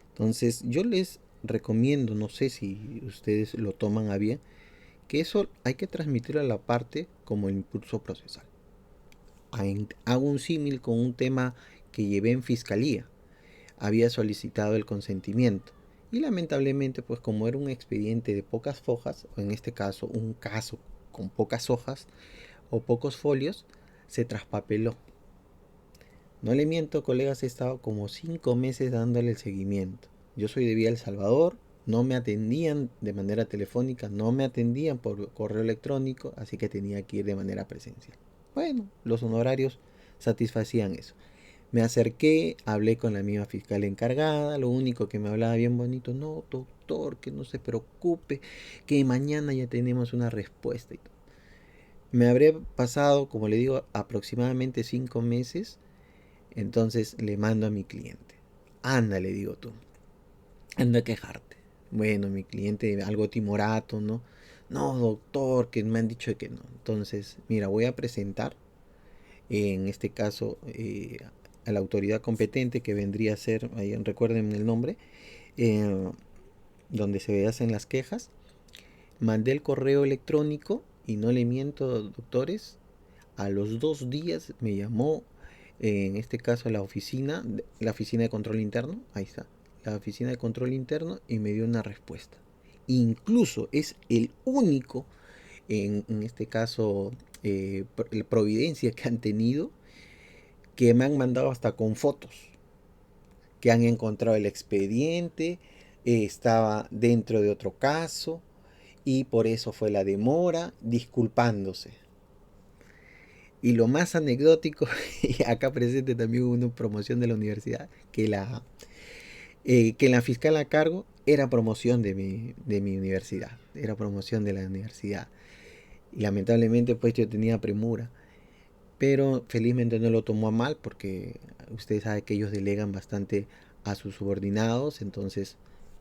Entonces yo les recomiendo, no sé si ustedes lo toman a bien, que eso hay que transmitirlo a la parte como el impulso procesal. Hago un símil con un tema que llevé en fiscalía. Había solicitado el consentimiento y lamentablemente, pues como era un expediente de pocas hojas, o en este caso un caso con pocas hojas o pocos folios, se traspapeló. No le miento, colegas, he estado como 5 meses dándole el seguimiento. Yo soy de Vía El Salvador, no me atendían de manera telefónica, no me atendían por correo electrónico, así que tenía que ir de manera presencial. Bueno, los honorarios satisfacían eso. Me acerqué, hablé con la misma fiscal encargada, lo único que me hablaba bien bonito, no, doctor, que no se preocupe, que mañana ya tenemos una respuesta y todo. Me habré pasado, como le digo, aproximadamente 5 meses. Entonces le mando a mi cliente. Anda, le digo tú. Anda a quejarte. Bueno, mi cliente algo timorato, ¿no? No, doctor, que me han dicho que no. Entonces, mira, voy a presentar, en este caso, a la autoridad competente, que vendría a ser, ahí, recuerden el nombre, eh, donde se hacen las quejas. Mandé el correo electrónico y no le miento, doctores, a los 2 días me llamó, en este caso la oficina de control interno, ahí está, la oficina de control interno, y me dio una respuesta. Incluso es el único, en este caso, Providencia, que han tenido, que me han mandado hasta con fotos, que han encontrado el expediente, estaba dentro de otro caso, y por eso fue la demora, disculpándose. Y lo más anecdótico, y acá presente también hubo una promoción de la universidad, que la fiscal a cargo era promoción de mi universidad, era promoción de la universidad. Y lamentablemente pues yo tenía premura, pero felizmente no lo tomó a mal, porque ustedes saben que ellos delegan bastante a sus subordinados. Entonces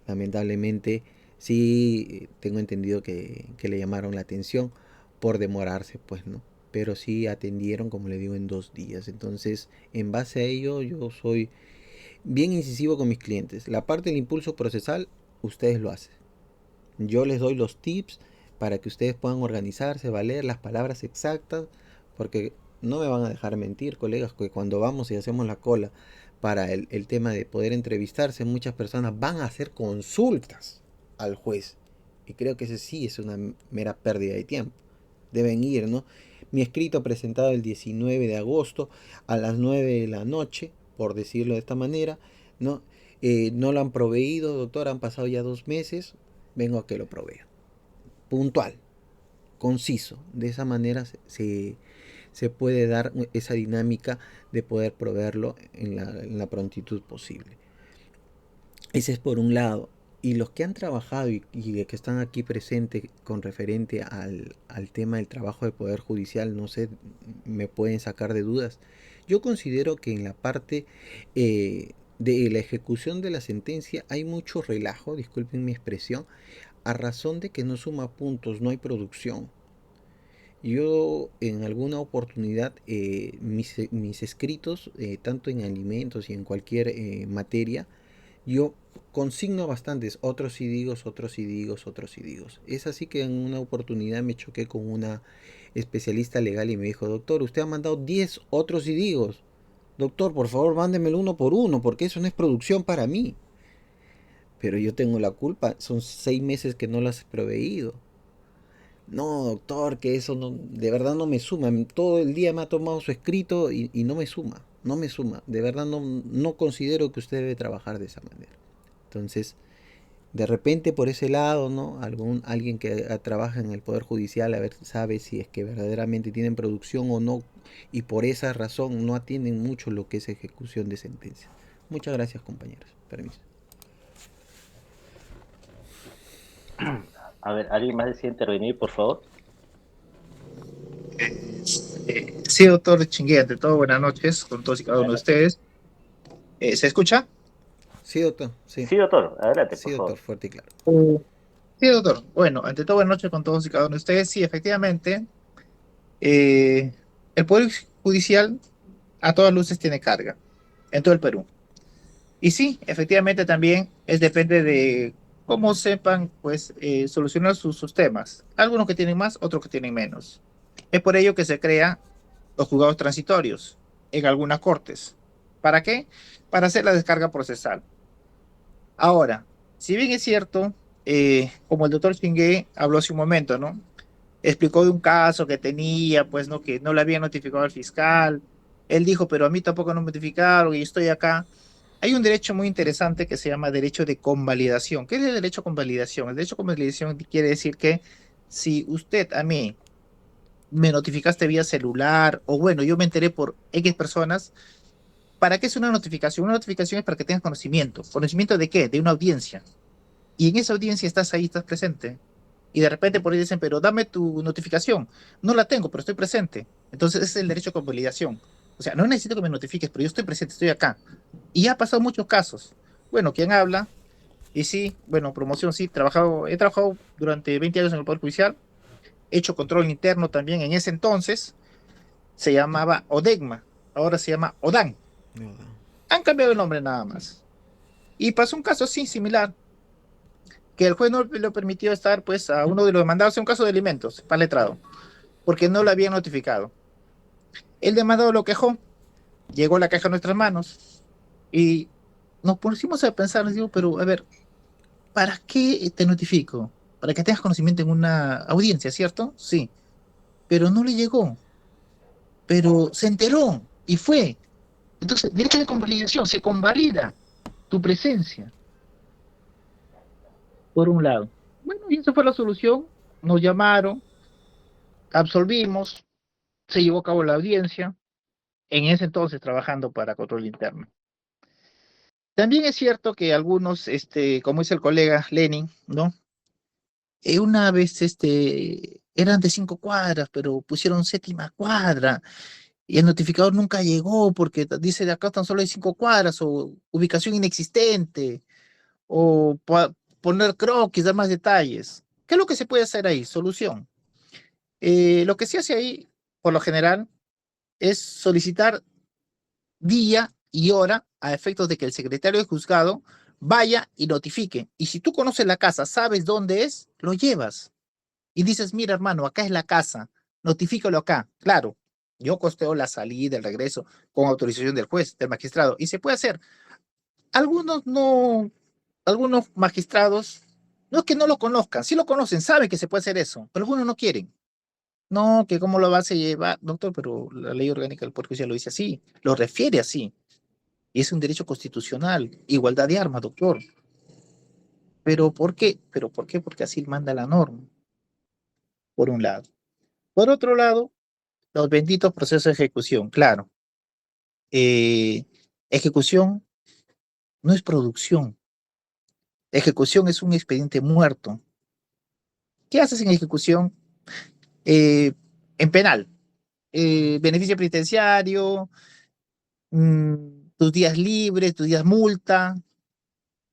lamentablemente sí, tengo entendido que le llamaron la atención por demorarse, pues, ¿no? Pero sí atendieron, como le digo, en 2 días. Entonces, en base a ello, yo soy bien incisivo con mis clientes. La parte del impulso procesal, ustedes lo hacen. Yo les doy los tips para que ustedes puedan organizarse, valer las palabras exactas, porque no me van a dejar mentir, colegas, que cuando vamos y hacemos la cola para el tema de poder entrevistarse, muchas personas van a hacer consultas al juez. Y creo que ese sí es una mera pérdida de tiempo. Deben ir, ¿no? Mi escrito presentado el 19 de agosto a las 9 de la noche, por decirlo de esta manera, ¿no? No lo han proveído, doctor, han pasado ya 2 meses, vengo a que lo provea. Puntual. conciso. De esa manera se puede dar esa dinámica de poder proveerlo en la prontitud posible. Ese es por un lado. Y los que han trabajado y que están aquí presentes con referente al tema del trabajo del Poder Judicial, no sé, me pueden sacar de dudas. Yo considero que en la parte de la ejecución de la sentencia hay mucho relajo, disculpen mi expresión, a razón de que no suma puntos, no hay producción. Yo en alguna oportunidad mis escritos, tanto en alimentos y en cualquier materia, yo consigno bastantes, otros y digo, otros y digo, otros y digo. Es así que en una oportunidad me choqué con una especialista legal y me dijo, doctor, usted ha mandado 10 otros y digo. Doctor, por favor, mándemelo uno por uno, porque eso no es producción para mí. Pero yo tengo la culpa, son 6 meses que no las he proveído. No, doctor, que eso no, de verdad no me suma. Todo el día me ha tomado su escrito y no me suma, no me suma. De verdad no considero que usted debe trabajar de esa manera. Entonces, de repente por ese lado, ¿no? Alguien que trabaja en el Poder Judicial, a ver, sabe si es que verdaderamente tienen producción o no, y por esa razón no atienden mucho lo que es ejecución de sentencias. Muchas gracias, compañeros. Permiso. A ver, ¿alguien más desea intervenir, por favor? Sí, doctor Chingué, ante todo, buenas noches con todos y cada uno de ustedes. ¿Se escucha? Sí, doctor. Sí, Sí, doctor, adelante, sí, por doctor, favor. fuerte y claro. Sí, doctor. Bueno, ante todo, buenas noches con todos y cada uno de ustedes. Sí, efectivamente, el Poder Judicial a todas luces tiene carga en todo el Perú. Y sí, efectivamente también depende de cómo sepan pues solucionar sus temas. Algunos que tienen más, otros que tienen menos. Es por ello que se crean los juzgados transitorios en algunas cortes. ¿Para qué? Para hacer la descarga procesal. Ahora, si bien es cierto, como el doctor Chingué habló hace un momento, ¿no? Explicó de un caso que tenía, pues, ¿no? Que no le había notificado al fiscal. Él dijo, pero a mí tampoco no me notificaron y estoy acá. Hay un derecho muy interesante que se llama derecho de convalidación. ¿Qué es el derecho de convalidación? El derecho de convalidación quiere decir que si usted a mí me notificaste vía celular, o bueno, yo me enteré por X personas, ¿para qué es una notificación? Una notificación es para que tengas conocimiento. ¿Conocimiento de qué? De una audiencia. Y en esa audiencia estás ahí, estás presente. Y de repente por ahí dicen, pero dame tu notificación. No la tengo, pero estoy presente. Entonces ese es el derecho de convalidación. O sea, no necesito que me notifiques, pero yo estoy presente, estoy acá. Y ha pasado muchos casos. Bueno, ¿quién habla? Y sí, bueno, promoción, sí, he trabajado durante 20 años en el Poder Judicial, he hecho control interno también. En ese entonces se llamaba ODEGMA, ahora se llama ODAN. Han cambiado el nombre nada más. Y pasó un caso así, similar, que el juez no le permitió estar, pues, a uno de los demandados en un caso de alimentos, para letrado, porque no lo habían notificado. El demandado lo quejó, llegó la queja a nuestras manos y nos pusimos a pensar, nos digo, pero a ver, ¿para qué te notifico? Para que tengas conocimiento en una audiencia, ¿cierto? Sí, pero no le llegó, pero se enteró y fue. Entonces, derecho de convalidación, se convalida tu presencia, por un lado. Bueno, y esa fue la solución. Nos llamaron, absolvimos, se llevó a cabo la audiencia, en ese entonces trabajando para control interno. También es cierto que algunos, como dice el colega Lenin, ¿no? Una vez eran de 5 cuadras, pero pusieron séptima cuadra y el notificador nunca llegó porque dice de acá tan solo hay 5 cuadras o ubicación inexistente o poner croquis, dar más detalles. ¿Qué es lo que se puede hacer ahí? Solución. Lo que se hace ahí, por lo general, es solicitar día y hora a efectos de que el secretario de juzgado vaya y notifique. Y si tú conoces la casa, sabes dónde es, lo llevas. Y dices, mira hermano, acá es la casa, notifícalo acá. Claro, yo costeo la salida, el regreso, con autorización del juez, del magistrado, y se puede hacer. Algunos no, algunos magistrados, no es que no lo conozcan, sí lo conocen, saben que se puede hacer eso, pero algunos no quieren. No, que cómo lo vas a llevar, doctor, pero la ley orgánica del Poder Judicial lo dice así, lo refiere así, y es un derecho constitucional, igualdad de armas, doctor. ¿Pero por qué? ¿Pero por qué? Porque así manda la norma. por un lado. Por otro lado, los benditos procesos de ejecución, claro. Ejecución no es producción. Ejecución es un expediente muerto. ¿Qué haces en ejecución? En penal. Beneficio penitenciario, tus días libres, tus días multa,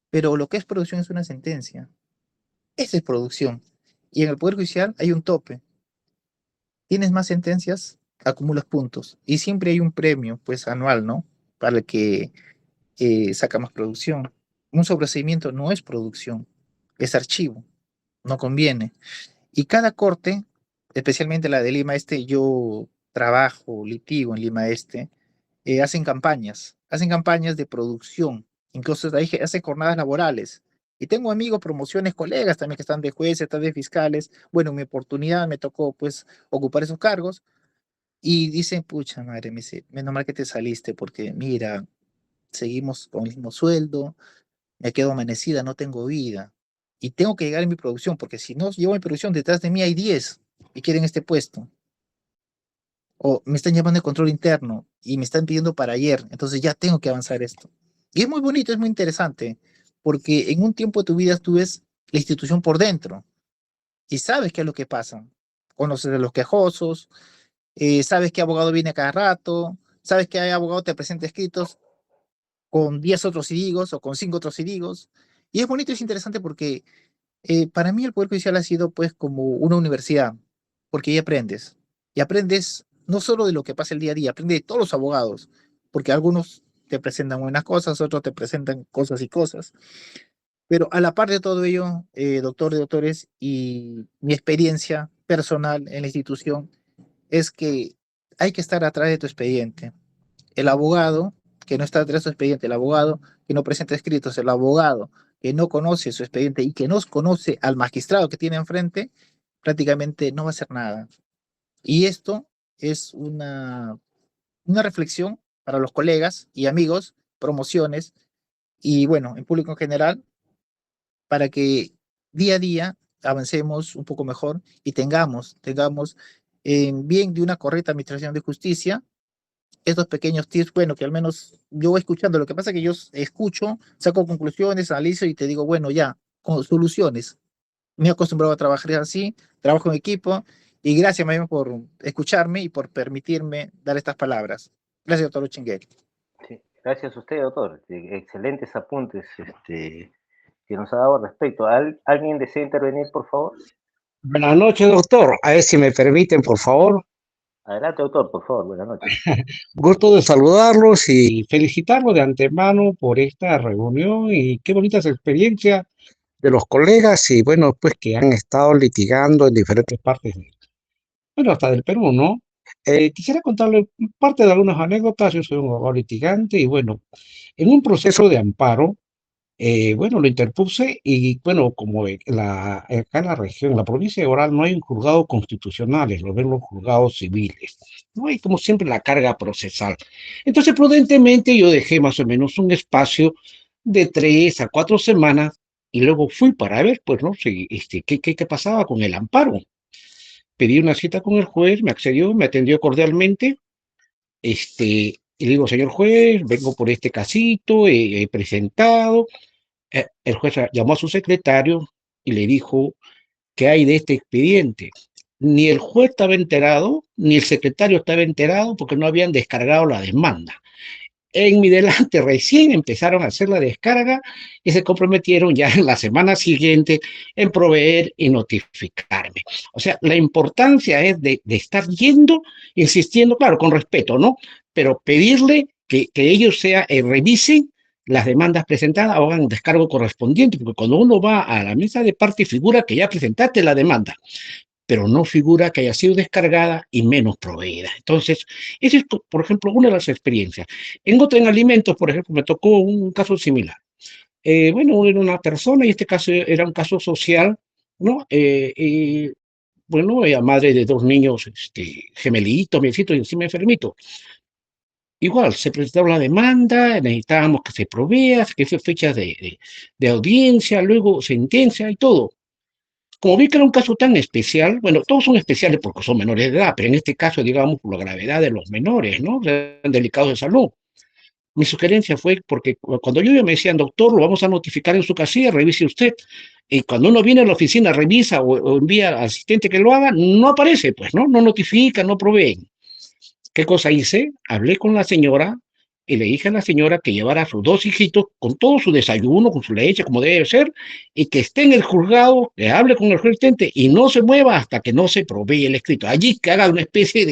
pero lo que es producción es una sentencia. Esa es producción. Y en el Poder Judicial hay un tope. Tienes más sentencias, acumulas puntos. Y siempre hay un premio, pues anual, ¿no? Para el que saca más producción. Un sobreseimiento no es producción, es archivo, no conviene. Y cada corte, especialmente la de Lima Este, yo trabajo, litigo en Lima Este, hacen campañas de producción, incluso ahí hacen jornadas laborales. Y tengo amigos, promociones, colegas también que están de jueces, están de fiscales. Bueno, en mi oportunidad me tocó pues ocupar esos cargos y dicen, pucha madre, me dice, menos mal que te saliste porque mira, seguimos con el mismo sueldo, me quedo amanecida, no tengo vida. Y tengo que llegar a mi producción, porque si no llevo mi producción, detrás de mí hay 10 y quieren este puesto. O me están llamando de control interno y me están pidiendo para ayer, entonces ya tengo que avanzar esto. Y es muy bonito, es muy interesante, porque en un tiempo de tu vida tú ves la institución por dentro y sabes qué es lo que pasa. Conoces a los quejosos, sabes qué abogado viene a cada rato, sabes que hay abogado que te presenta escritos con 10 otros idigos o con 5 otros idigos. Y es bonito y es interesante porque para mí el Poder Judicial ha sido pues como una universidad, porque ahí aprendes. Y aprendes no solo de lo que pasa el día a día, aprendes de todos los abogados, porque algunos te presentan buenas cosas, otros te presentan cosas y cosas. Pero a la par de todo ello, doctor de doctores, y mi experiencia personal en la institución es que hay que estar atrás de tu expediente. El abogado que no está atrás de su expediente, el abogado que no presenta escritos, el abogado que no conoce su expediente y que no conoce al magistrado que tiene enfrente, prácticamente no va a hacer nada. Y esto es una reflexión para los colegas y amigos, promociones y bueno, en público en general, para que día a día avancemos un poco mejor y tengamos en bien de una correcta administración de justicia estos pequeños tips, bueno, que al menos yo voy escuchando, lo que pasa es que yo escucho, saco conclusiones, analizo y te digo, bueno, ya, con soluciones. Me he acostumbrado a trabajar así, trabajo en equipo y gracias, Mayim, por escucharme y por permitirme dar estas palabras. Gracias, doctor Uchinguel. Sí, gracias a usted, doctor. Excelentes apuntes que nos ha dado al respecto. ¿Alguien desea intervenir, por favor? Buenas noches, doctor. A ver si me permiten, por favor. Adelante, doctor, por favor. Buenas noches. Gusto de saludarlos y felicitarlos de antemano por esta reunión y qué bonitas experiencias de los colegas y bueno, pues que han estado litigando en diferentes partes, bueno, hasta del Perú, ¿no? Quisiera contarle parte de algunas anécdotas. Yo soy un abogado litigante y bueno, en un proceso de amparo, bueno, lo interpuse y bueno, como acá en la región, en la provincia de Oral, no hay juzgados constitucionales, lo ven los juzgados civiles. No hay como siempre la carga procesal. Entonces, prudentemente yo dejé más o menos un espacio de 3 a 4 semanas y luego fui para ver, pues, ¿no? Si, qué pasaba con el amparo. Pedí una cita con el juez, me accedió, me atendió cordialmente. Y le digo, señor juez, vengo por este casito, he presentado. El juez llamó a su secretario y le dijo, ¿qué hay de este expediente? Ni el juez estaba enterado, ni el secretario estaba enterado porque no habían descargado la demanda. En mi delante recién empezaron a hacer la descarga y se comprometieron ya en la semana siguiente en proveer y notificarme. O sea, la importancia es de estar yendo, insistiendo, claro, con respeto, ¿no? Pero pedirle que ellos revisen las demandas presentadas o hagan un descargo correspondiente, porque cuando uno va a la mesa de parte figura que ya presentaste la demanda, pero no figura que haya sido descargada y menos proveída. Entonces, esa es, por ejemplo, una de las experiencias. En alimentos, por ejemplo, me tocó un caso similar. Bueno, era una persona, y este caso era un caso social, ¿no? Bueno, ella madre de 2 niños, gemelitos, miecitos y encima enfermitos. Igual, se presentó la demanda, necesitábamos que se provea, que se fecha de audiencia, luego sentencia y todo. Como vi que era un caso tan especial, bueno, todos son especiales porque son menores de edad, pero en este caso, digamos, por la gravedad de los menores, ¿no? Eran delicados de salud. Mi sugerencia fue, porque cuando yo me decían, doctor, lo vamos a notificar en su casilla, revise usted. Y cuando uno viene a la oficina, revisa o envía al asistente que lo haga, no aparece, pues, ¿no? No notifica, no proveen. ¿Qué cosa hice? Hablé con la señora y le dije a la señora que llevara a sus dos hijitos con todo su desayuno, con su leche, como debe ser, y que esté en el juzgado, que hable con el asistente y no se mueva hasta que no se provee el escrito. Allí que haga una especie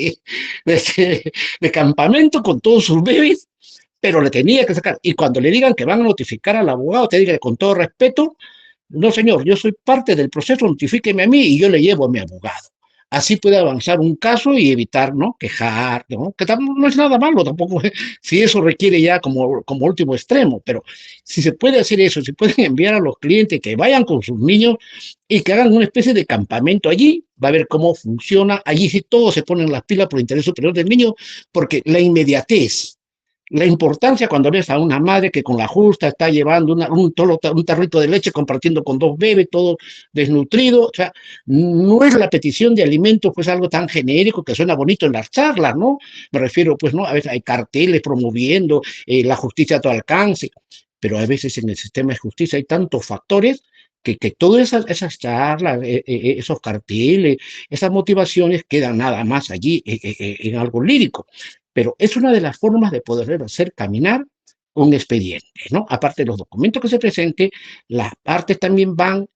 de campamento con todos sus bebés, pero le tenía que sacar. Y cuando le digan que van a notificar al abogado, te diga con todo respeto, no señor, yo soy parte del proceso, notifíqueme a mí y yo le llevo a mi abogado. Así puede avanzar un caso y evitar, ¿no? Quejar, ¿no? Que no es nada malo tampoco, si eso requiere ya como último extremo, pero si se puede hacer eso, si pueden enviar a los clientes que vayan con sus niños y que hagan una especie de campamento allí, va a ver cómo funciona, allí sí todos se ponen las pilas por el interés superior del niño, porque la inmediatez, la importancia cuando ves a una madre que con la justa está llevando un tarrito de leche compartiendo con dos bebés, todo desnutrido, o sea, no es la petición de alimentos pues algo tan genérico que suena bonito en las charlas, ¿no? Me refiero pues, ¿no? A veces hay carteles promoviendo la justicia a tu alcance, pero a veces en el sistema de justicia hay tantos factores que todas esas charlas, esos carteles, esas motivaciones quedan nada más allí en algo lírico. Pero es una de las formas de poder hacer caminar un expediente, ¿no? Aparte de los documentos que se presenten, las partes también van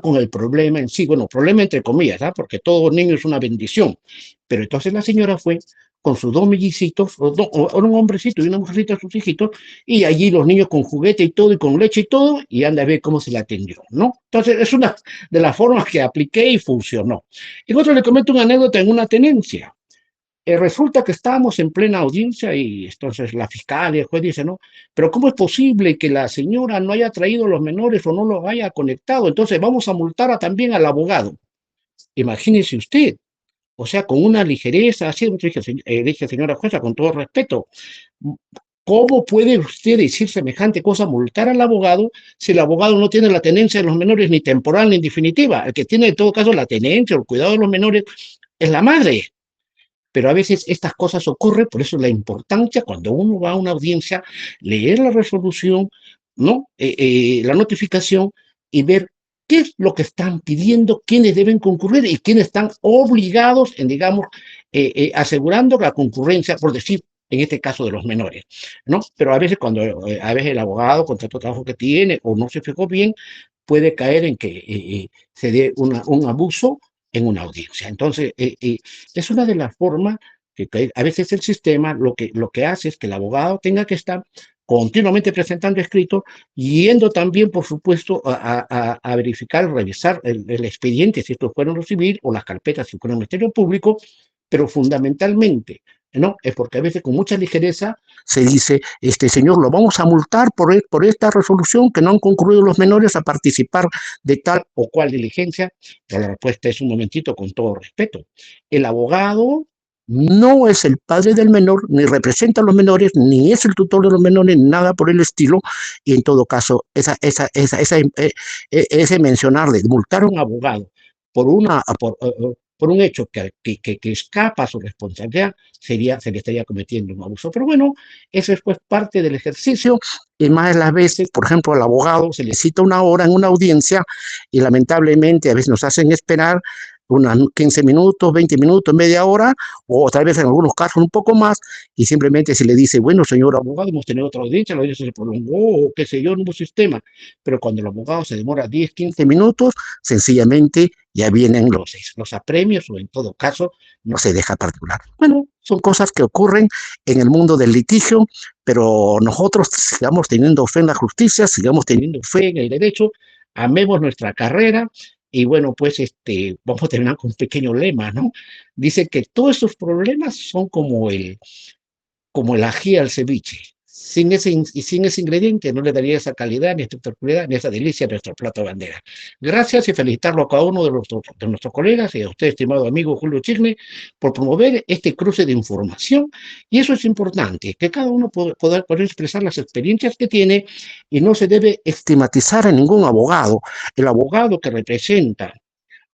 con el problema en sí. Bueno, problema entre comillas, ¿no? Porque todo niño es una bendición. Pero entonces la señora fue con sus dos mellicitos, o un hombrecito y una mujercita, sus hijitos, y allí los niños con juguete y todo, y con leche y todo, y anda a ver cómo se la atendió, ¿no? Entonces, es una de las formas que apliqué y funcionó. Y otro le comento una anécdota en una tenencia. Resulta que estábamos en plena audiencia y entonces la fiscal y el juez dice, no, pero ¿cómo es posible que la señora no haya traído a los menores o no los haya conectado? Entonces vamos a multar también al abogado. Imagínese usted, o sea, con una ligereza, así dije, señora jueza, con todo respeto, ¿cómo puede usted decir semejante cosa, multar al abogado, si el abogado no tiene la tenencia de los menores ni temporal ni definitiva? El que tiene en todo caso la tenencia o el cuidado de los menores es la madre. Pero a veces estas cosas ocurren, por eso la importancia cuando uno va a una audiencia, leer la resolución, ¿no? La notificación y ver qué es lo que están pidiendo, quiénes deben concurrir y quiénes están obligados en, digamos, asegurando la concurrencia, por decir, en este caso de los menores, ¿no? Pero a veces a veces el abogado, con tanto trabajo que tiene o no se fijó bien, puede caer en que se dé un abuso en una audiencia. Entonces, es una de las formas que a veces el sistema lo que hace es que el abogado tenga que estar continuamente presentando escritos, yendo también, por supuesto, a verificar, revisar el expediente, si estos fueron los civil, o las carpetas, si fueron el Ministerio Público, pero fundamentalmente, ¿no? Es porque a veces con mucha ligereza se dice, señor, lo vamos a multar por esta resolución que no han concurrido los menores a participar de tal o cual diligencia. Pero la respuesta es un momentito, con todo respeto. El abogado no es el padre del menor, ni representa a los menores, ni es el tutor de los menores, nada por el estilo, y en todo caso, ese mencionar de multar a un abogado por un hecho que escapa a su responsabilidad, se le estaría cometiendo un abuso. Pero bueno, eso es pues parte del ejercicio, y más de las veces, por ejemplo, al abogado se le cita una hora en una audiencia, y lamentablemente a veces nos hacen esperar unos 15 minutos, 20 minutos, media hora, o tal vez en algunos casos un poco más, y simplemente se le dice, bueno, señor abogado, hemos tenido otra audiencia, la audiencia se prolongó, o qué sé yo, nuevo sistema. Pero cuando el abogado se demora 10, 15 minutos, sencillamente ya vienen los apremios, o en todo caso, no se deja particular. Bueno, son cosas que ocurren en el mundo del litigio, pero nosotros sigamos teniendo fe en la justicia, sigamos teniendo fe en el derecho, amemos nuestra carrera. Y bueno, pues vamos a terminar con un pequeño lema, ¿no? Dice que todos estos problemas son como el ají al ceviche. Sin ese ingrediente no le daría esa calidad, ni espectacularidad, ni esa delicia a nuestro plato de bandera. Gracias y felicitarlo a cada uno de nuestros colegas y a usted, estimado amigo Julio Chigne, por promover este cruce de información. Y eso es importante, que cada uno pueda expresar las experiencias que tiene, y no se debe estigmatizar a ningún abogado. El abogado que representa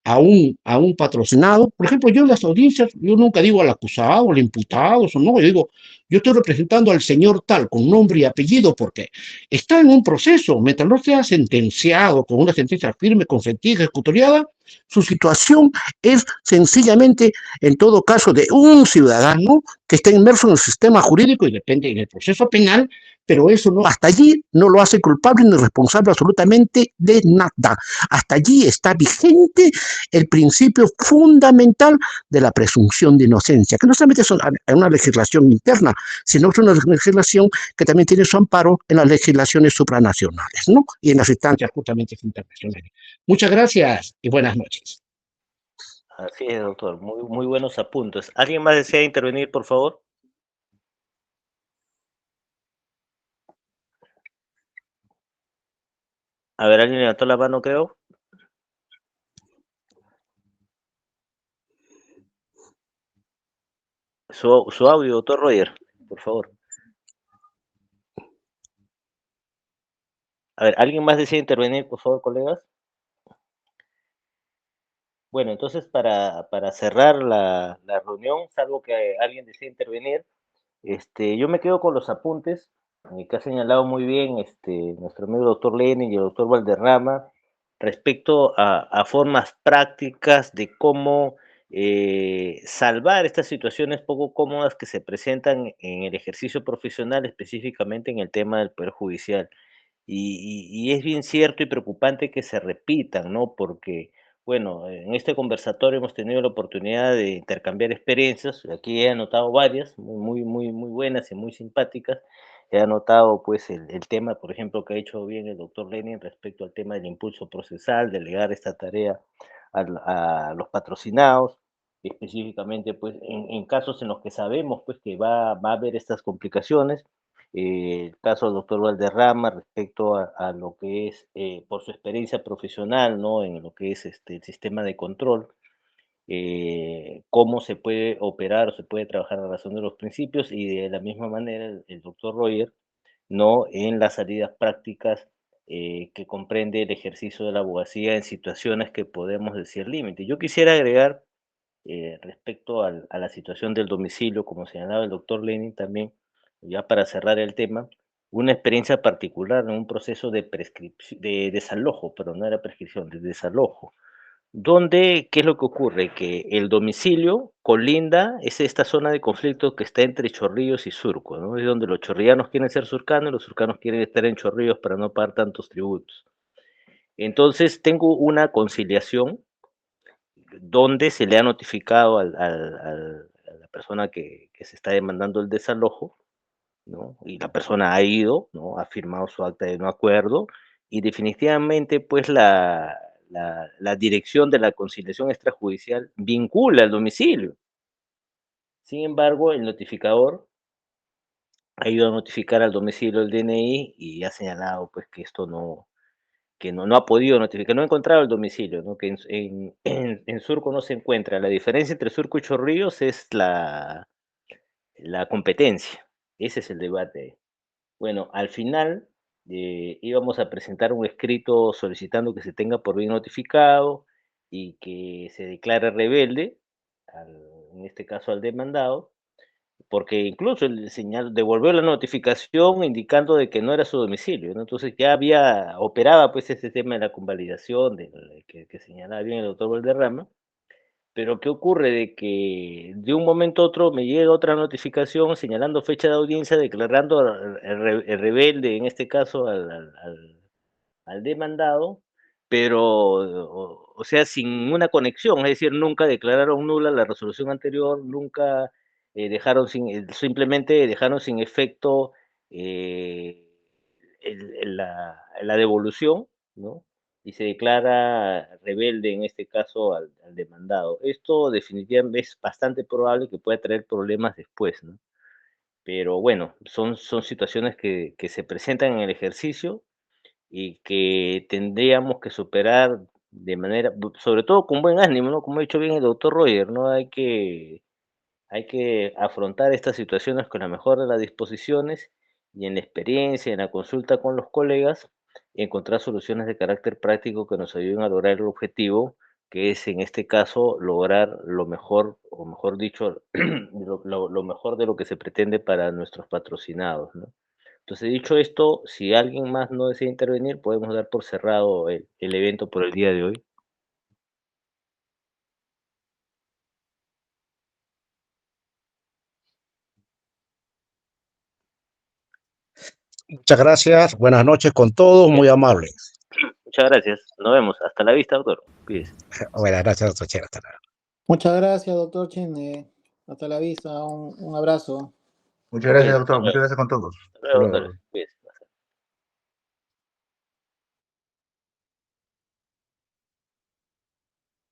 a un patrocinado. Por ejemplo, yo en las audiencias, yo nunca digo al acusado, al imputado, o no, yo digo, yo estoy representando al señor tal, con nombre y apellido, porque está en un proceso, mientras no sea sentenciado con una sentencia firme, consentida, ejecutoriada, su situación es sencillamente, en todo caso, de un ciudadano que está inmerso en el sistema jurídico y depende del proceso penal, pero eso no, hasta allí no lo hace culpable ni responsable absolutamente de nada. Hasta allí está vigente el principio fundamental de la presunción de inocencia, que no solamente es una legislación interna, sino que es una legislación que también tiene su amparo en las legislaciones supranacionales, ¿no? Y en las instancias justamente internacionales. Muchas gracias y buenas noches. Así es, doctor. Muy, muy buenos apuntes. ¿Alguien más desea intervenir, por favor? A ver, ¿alguien levantó la mano, creo? Su audio, doctor Roger, por favor. A ver, ¿alguien más desea intervenir, por favor, colegas? Bueno, entonces para cerrar la reunión, salvo que alguien desee intervenir, yo me quedo con los apuntes que ha señalado muy bien nuestro amigo doctor Lenin y el doctor Valderrama respecto a formas prácticas de cómo salvar estas situaciones poco cómodas que se presentan en el ejercicio profesional, específicamente en el tema del Poder Judicial. Y es bien cierto y preocupante que se repitan, ¿no? Porque, bueno, en este conversatorio hemos tenido la oportunidad de intercambiar experiencias. Aquí he anotado varias, muy buenas y muy simpáticas. He anotado, pues, el tema, por ejemplo, que ha hecho bien el doctor Lenin respecto al tema del impulso procesal, delegar esta tarea a los patrocinados, específicamente, pues, en casos en los que sabemos, pues, que va a haber estas complicaciones. El caso del doctor Valderrama respecto a lo que es, por su experiencia profesional, ¿no? En lo que es el sistema de control, cómo se puede operar o se puede trabajar a razón de los principios y de la misma manera el doctor Roger, ¿no? En las salidas prácticas que comprende el ejercicio de la abogacía en situaciones que podemos decir límite. Yo quisiera agregar respecto a la situación del domicilio, como señalaba el doctor Lenin también, ya para cerrar el tema, una experiencia particular en un proceso de prescripción, de desalojo, pero no era prescripción, de desalojo, donde, ¿qué es lo que ocurre? Que el domicilio colinda, es esta zona de conflicto que está entre Chorrillos y Surco, ¿no? Es donde los chorrillanos quieren ser surcanos y los surcanos quieren estar en Chorrillos para no pagar tantos tributos. Entonces, tengo una conciliación donde se le ha notificado a la persona que se está demandando el desalojo, ¿no? Y la persona ha ido, ¿no? Ha firmado su acta de no acuerdo y definitivamente pues la dirección de la conciliación extrajudicial vincula el domicilio. Sin embargo, el notificador ha ido a notificar al domicilio el DNI y ha señalado pues que esto no ha podido notificar, no ha encontrado el domicilio, ¿no? Que en Surco no se encuentra. La diferencia entre Surco y Chorrillos es la competencia. Ese es el debate. Bueno, al final íbamos a presentar un escrito solicitando que se tenga por bien notificado y que se declare rebelde, en este caso al demandado, porque incluso el señal devolvió la notificación indicando de que no era su domicilio, ¿no? Entonces ya operaba pues ese tema de la convalidación que señalaba bien el doctor Valderrama, pero ¿qué ocurre? De que de un momento a otro me llega otra notificación señalando fecha de audiencia, declarando el rebelde, en este caso al demandado, pero, o sea, sin una conexión, es decir, nunca declararon nula la resolución anterior, nunca simplemente dejaron sin efecto eh, la devolución, ¿no? Y se declara rebelde en este caso al demandado. Esto definitivamente es bastante probable que pueda traer problemas después, ¿no? Pero bueno, son situaciones que se presentan en el ejercicio y que tendríamos que superar de manera, sobre todo con buen ánimo, ¿no? Como ha dicho bien el doctor Roger, ¿no? Hay que afrontar estas situaciones con la mejor de las disposiciones y en la experiencia, en la consulta con los colegas, encontrar soluciones de carácter práctico que nos ayuden a lograr el objetivo que es en este caso lograr lo mejor, o mejor dicho, lo mejor de lo que se pretende para nuestros patrocinados, ¿no? Entonces, dicho esto, si alguien más no desea intervenir, podemos dar por cerrado el evento por el día de hoy. Muchas gracias, buenas noches con todos, muy amables. Muchas gracias. Nos vemos. Hasta la vista, doctor. Cuídese. Buenas gracias, doctor Chera. Hasta luego. Muchas gracias, doctor Chen. Hasta la vista, un abrazo. Muchas gracias, Cuídese. doctor. Muchas gracias con todos. Hasta luego, Hasta luego. doctor. Cuídese.